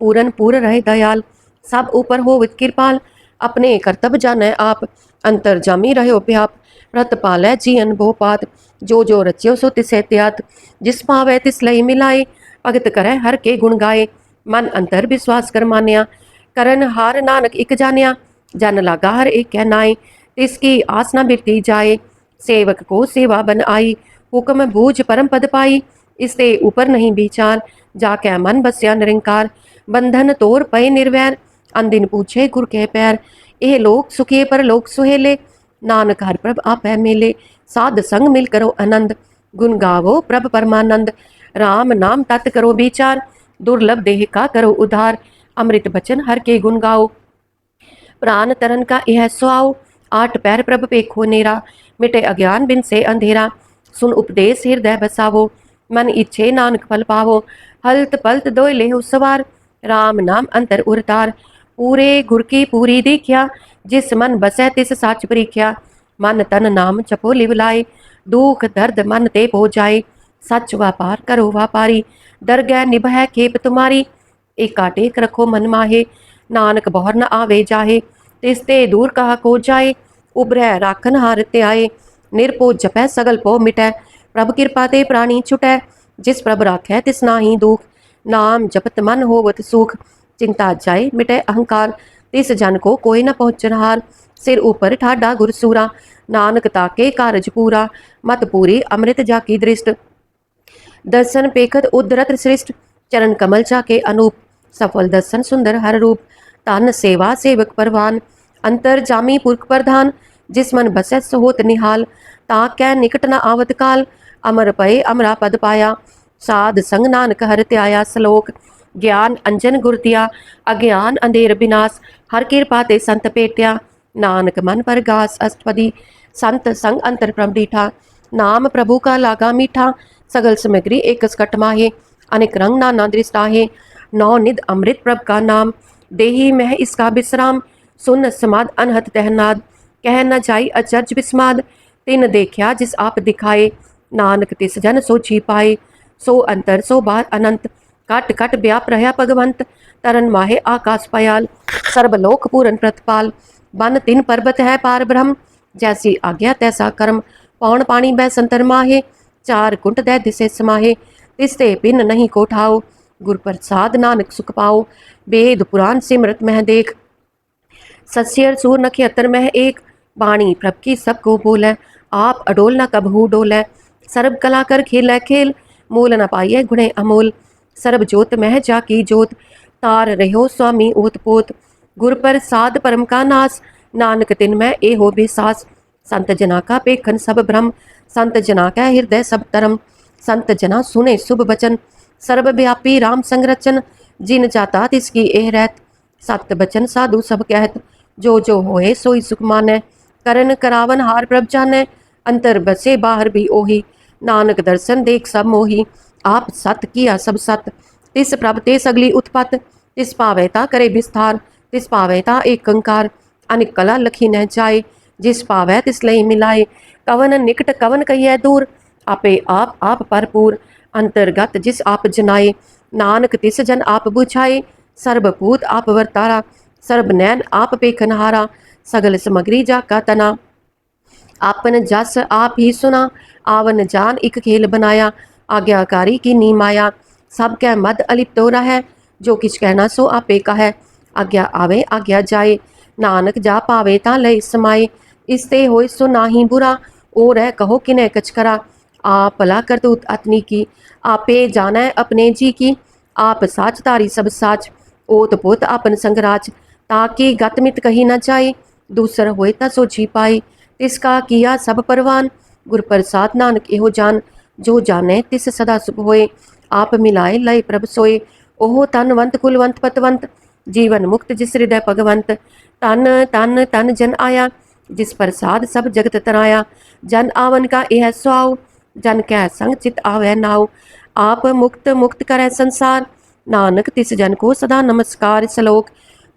Speaker 1: पूरन पूर रहे दयाल सब ऊपर हो विद कृपाल अपने कर्तव्य जाने आप अंतर जामी रहो व्याप रत पालै जीअन भोपात जो जो रच्यो सो तिसे त्यात जिस पावै तिस लई मिलाए भगत करे हर के गुण गाए मन अंतर विश्वास कर मान्या करन हार नानक इक जान्या जन लागा हर एक कह नाए तिसकी आस न बिरती जाए सेवक को सेवा बन आई हुक्म बूझ परम पद पाई इससे ऊपर नहीं विचार जाके मन बस्या निरंकार बंधन तोर पय निर्वैर अंदिन पूछे गुर के पैर ए लोक सुखिए पर लोक सुहेले नानक हर प्रभ आपै मेले साध संग मिल करो आनंद गुण गावो प्रभ परमानंद राम नाम तत् करो विचार दुर्लभ देह का करो उद्धार अमृत बचन हर के गुण गाओ प्राण तरन का यह सुआओ आठ पैर प्रभ पेखो नेरा मिटे अज्ञान बिन से अंधेरा सुन उपदेश हृदय बसावो मन इच्छे नानक फल पावो हल्त पल्त दोय लेहु सवार राम नाम अंतर उरतार पूरे गुर की पूरी दीख्या जिस मन बसै तिस साच परीख्या मन तन नाम जपो लिव लाए दुख दर्द मन ते हो जाए सच व्यापार करो व्यापारी दरगह निभै खेप तुम्हारी एका टेक रखो मन माहे नानक बहर न आवे जाहे तिसते दूर कहा को जाए उभरै राखन हार त्याए निरपो जपै सगल पो मिटै प्रभ कृपा ते प्राणी छुटै जिस प्रभ राखै तिस नाही दुख नाम जपत मन होवत सुख चिंता जाए मिटे अहंकार तिस जन को कोई न पहुँचनहार सिर ऊपर ठाडा गुरसूरा नानक ताके कारज पूरा मत पूरी अमृत जाकी दृष्ट दर्शन पेखत उद्धरत श्रेष्ठ चरण कमल जाके अनूप सफल दर्शन सुंदर हर रूप तन सेवा सेवक परवान अंतर जामी पुरख प्रधान जिस मन बसै सोहोत निहाल ताकै निकट न आवत काल अमर पए अमरा पद पाया साध संग नानक हर त्याया श्लोक ज्ञान अंजन गुर दिया अज्ञान अंधेर विनाश हर कृपा ते संत पेट्या नानक मन पर गास अष्टपदी संत संग अंतर प्रभ डीठा नाम प्रभु का लागा मीठा सगल सामग्री एक स्कट माहे अनेक रंग नाना दृष्टाहे नौ निध अमृत प्रभ का नाम देही मह इसका विश्राम सुन समाद अनहत तहनाद कह न जाई अचर्ज विस्माद तिन देखा जिस आप दिखाए नानक तिस जन सो छी पाए सो अंतर सो बार अनंत कट कट व्याप रहा भगवंत तरन माहे आकाश पयाल सर्वलोक पूरन प्रतपाल बन तिन पर्वत है पार ब्रह्म जैसी आज्ञा तैसा कर्म पौन पानी बै संतर माहे चार कुंट दै दिसे समाहे तिसते पिन नहीं को ठाओ गुर प्रसाद नानक सुख पाओ वेद पुराण सिमरत मह देख सस्यर सूर नक्षत्र मह एक बाणी प्रभ की सबको बोलै आप अडोल न कबहू डोलै सर्व कला कर खेलै खेल मूल न पाइये गुणे अमोल सर्व जोत मह जाकी जोत तार रहो स्वामी ओत पोत गुर प्रसाद परम का नास नानक तिन में ए हो बेसास संत जना का पेखन सब भ्रम संत जना का हृदय सब तरम संत जना सुने शुभ बचन सर्वव्यापी राम संरचन जिन जाता तिसकी एह रहत सत बचन साधु सब कहत जो जो होए सोई सुख मानै करन करावन हार प्रभ जानै अंतर बसे बाहर भी ओही नानक दर्शन देख सब मोही आप सत किया सब सत तिस प्रभ ते सगली उत्पत तिस पावैता करे विस्तार तिस पावैता एक कंकार अनिक कला लखी न जाए जिस पावै तिस लई मिलाए कवन निकट कवन कहिए दूर आपे आप भरपूर अंतर्गत जिस आप जनाए नानक तिस जन आप बुझाए सर्वभूत आप वर्तारा सर्वनैन आप पेखनहारा सगल सामग्री जाका तना आपन जस आप ही सुना आवन जान एक खेल बनाया आज्ञाकारी की नी माया सब कै मद अलिप्त हो रहा है जो किछ कहना सो आपे का है आज्ञा आवे आज्ञा जाए नानक जा पावे ता लय समाए इसते होय सो नाही बुरा ओ रह कहो किने कछ करा आप भला करतूत अतनी की आपे जाना अपने जी की आप साच तारी सब साच ओत पोत आपन संगराज ताकि गतमित कही न जाए दूसर होए ता सो जी पाए तिसका किया सब परवान। गुर प्रसाद नानक एहो जान, जो जाने तिस सदा सुख होए। आप मिलाए लय प्रभ सोए, ओहो तनवंत कुलवंत पतवंत। जीवन मुक्त जिस हृदय भगवंत, तन तन तन जन आया। जिस प्रसाद सब जगत तराया, जन आवन का यह स्वाव। जन कै संग चित आवे नाव, आप मुक्त मुक्त करे संसार। नानक तिस जन को सदा नमस्कार। सलोक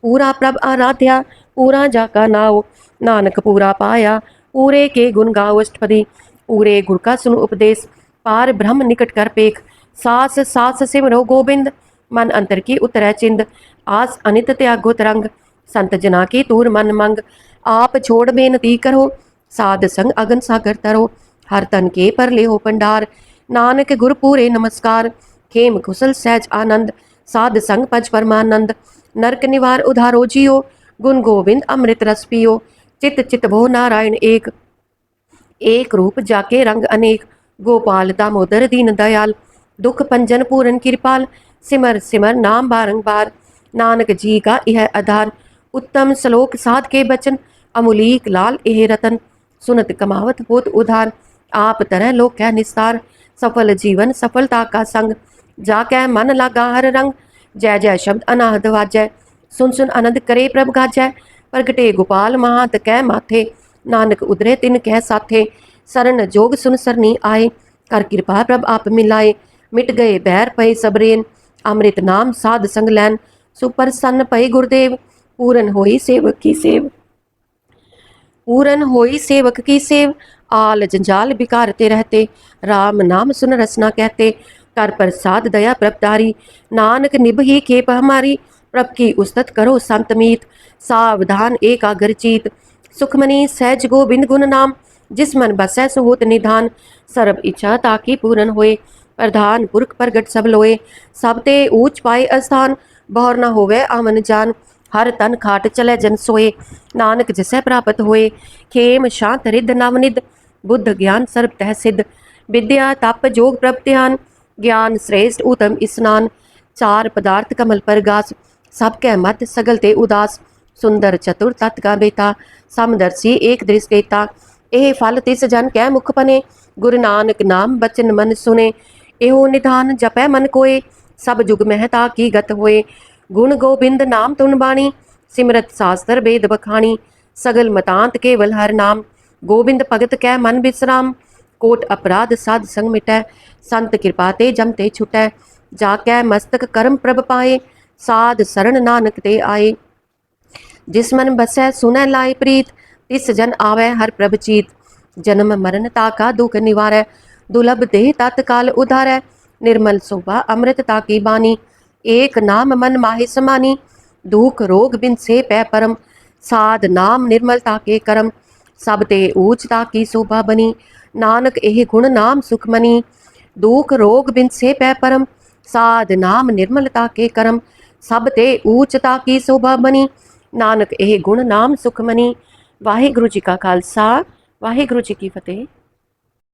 Speaker 1: पूरा प्रभ आराध्या, पूरा जाका नाव। नानक पूरा पाया, पूरे के गुण गाओ अष्टपदी। पूरे गुर का सुन उपदेश, पार ब्रह्म निकट कर पेख। सास सास सिमरो गोबिंद, मन अंतर की उतरै चिंद। आस अनित त्यागो तरंग, संत जना की तूर मन मंग। आप छोड़ बेनती करो, साध संग अगन सागर तरो। हर तन के पर ले हो पंडार, नानक गुर पूरे नमस्कार। खेम कुशल सहज आनंद, साध संग पज परमानंद। नरक निवार उधारो जियो, गुण गोविंद अमृत रस पियो। चित चित भो नारायण एक, एक रूप जाके रंग अनेक। गोपाल दामोदर दीन दयाल, दुख पंजन पूरन कृपाल। सिमर सिमर नाम बारंबार, नानक जी का यह आधार। उत्तम श्लोक साध के बचन, अमुलीक लाल एह रतन। सुनत कमावत होत उधार, आप तरह लोक कै निस्तार। सफल जीवन सफलता का संग, जाकै मन लागा हर रंग। जय जय शब्द अनाहद वाजै, सुन सुन आनंद करे प्रभ गाजै। प्रगटे गोपाल महात कै माथे, नानक उदरे तिन कै साथे। शरण जोग सुन सरनी आए, कर कृपा प्रभ आप मिलाए। मिट गए बैर पए सबरेन, अमृत नाम साध संग लैन। सुप्रसन्न पए गुरुदेव, पूरन होई सेवक की सेव। पूरन होई सेवक की सेव, आल जंजाल बिकारते रहते। राम नाम सुन रसना कहते, कर प्रसाद दया प्रभधारी। नानक निभ ही खेप हमारी, प्रभ की उस्तत करो संत मीत। सावधान एकाग्र चीत, सुखमनी सहज गोबिंद गुण नाम। जिस मन बसै सो होत निधान, सर्ब इच्छा ताकि पूरन होए। प्रधान पुरख प्रगट सब लोए, सब ते ऊंच पाए अस्थान। बहुर न होवे आमन जान, हर तन खाट चले जन सोए। नानक जिसे प्राप्त होए, खेम शांत रिद्ध नवनिध। बुद्ध ज्ञान सर्ब तह सिद्ध, विद्या तप जोग प्रभ ध्यान। ज्ञान श्रेष्ठ उत्तम स्नान, चार पदार्थ कमल पर गास। सबके मत सगल ते उदास, सुंदर चतुर तत् का बेता। समदर्शी एक दृश देता, एह फल तिस जन कै मुख पने। गुरु नानक नाम बचन मन सुने, एहो निधान जपै मन कोय। सब जुग महता की गत होए, गुण गोबिंद नाम तुन बाणी। सिमरत शास्त्र वेद बखानी, सगल मतांत केवल हर नाम। गोबिंद भगत कै मन विश्राम, कोट अपराध साध संग मिटै। संत कृपा ते जमते छुटै, जाकै मस्तक कर्म प्रभ पाए। साध शरण नानक ते आए, जिस मन बसै सुनै लाए प्रीत। तिस जन आवे हर प्रभ चीत, जन्म मरण ताका दुख निवारै। दुर्लभ देह तत्काल उधारै, निर्मल शोभा अमृत ताकी बानी। एक नाम मन माहि समानी, दुख रोग बिन से पै परम। साध नाम निर्मलता के करम, सब ते ऊंच ताकी शोभा बनी। नानक एह गुण नाम सुखमनी, दुख रोग बिन से पै परम। साध नाम निर्मलता के करम, सब ते ऊंच ताकी शोभा बनी। नानक एह गुण नाम सुखमनी। वाहिगुरु जी का खालसा, वाहिगुरु जी की फतेह।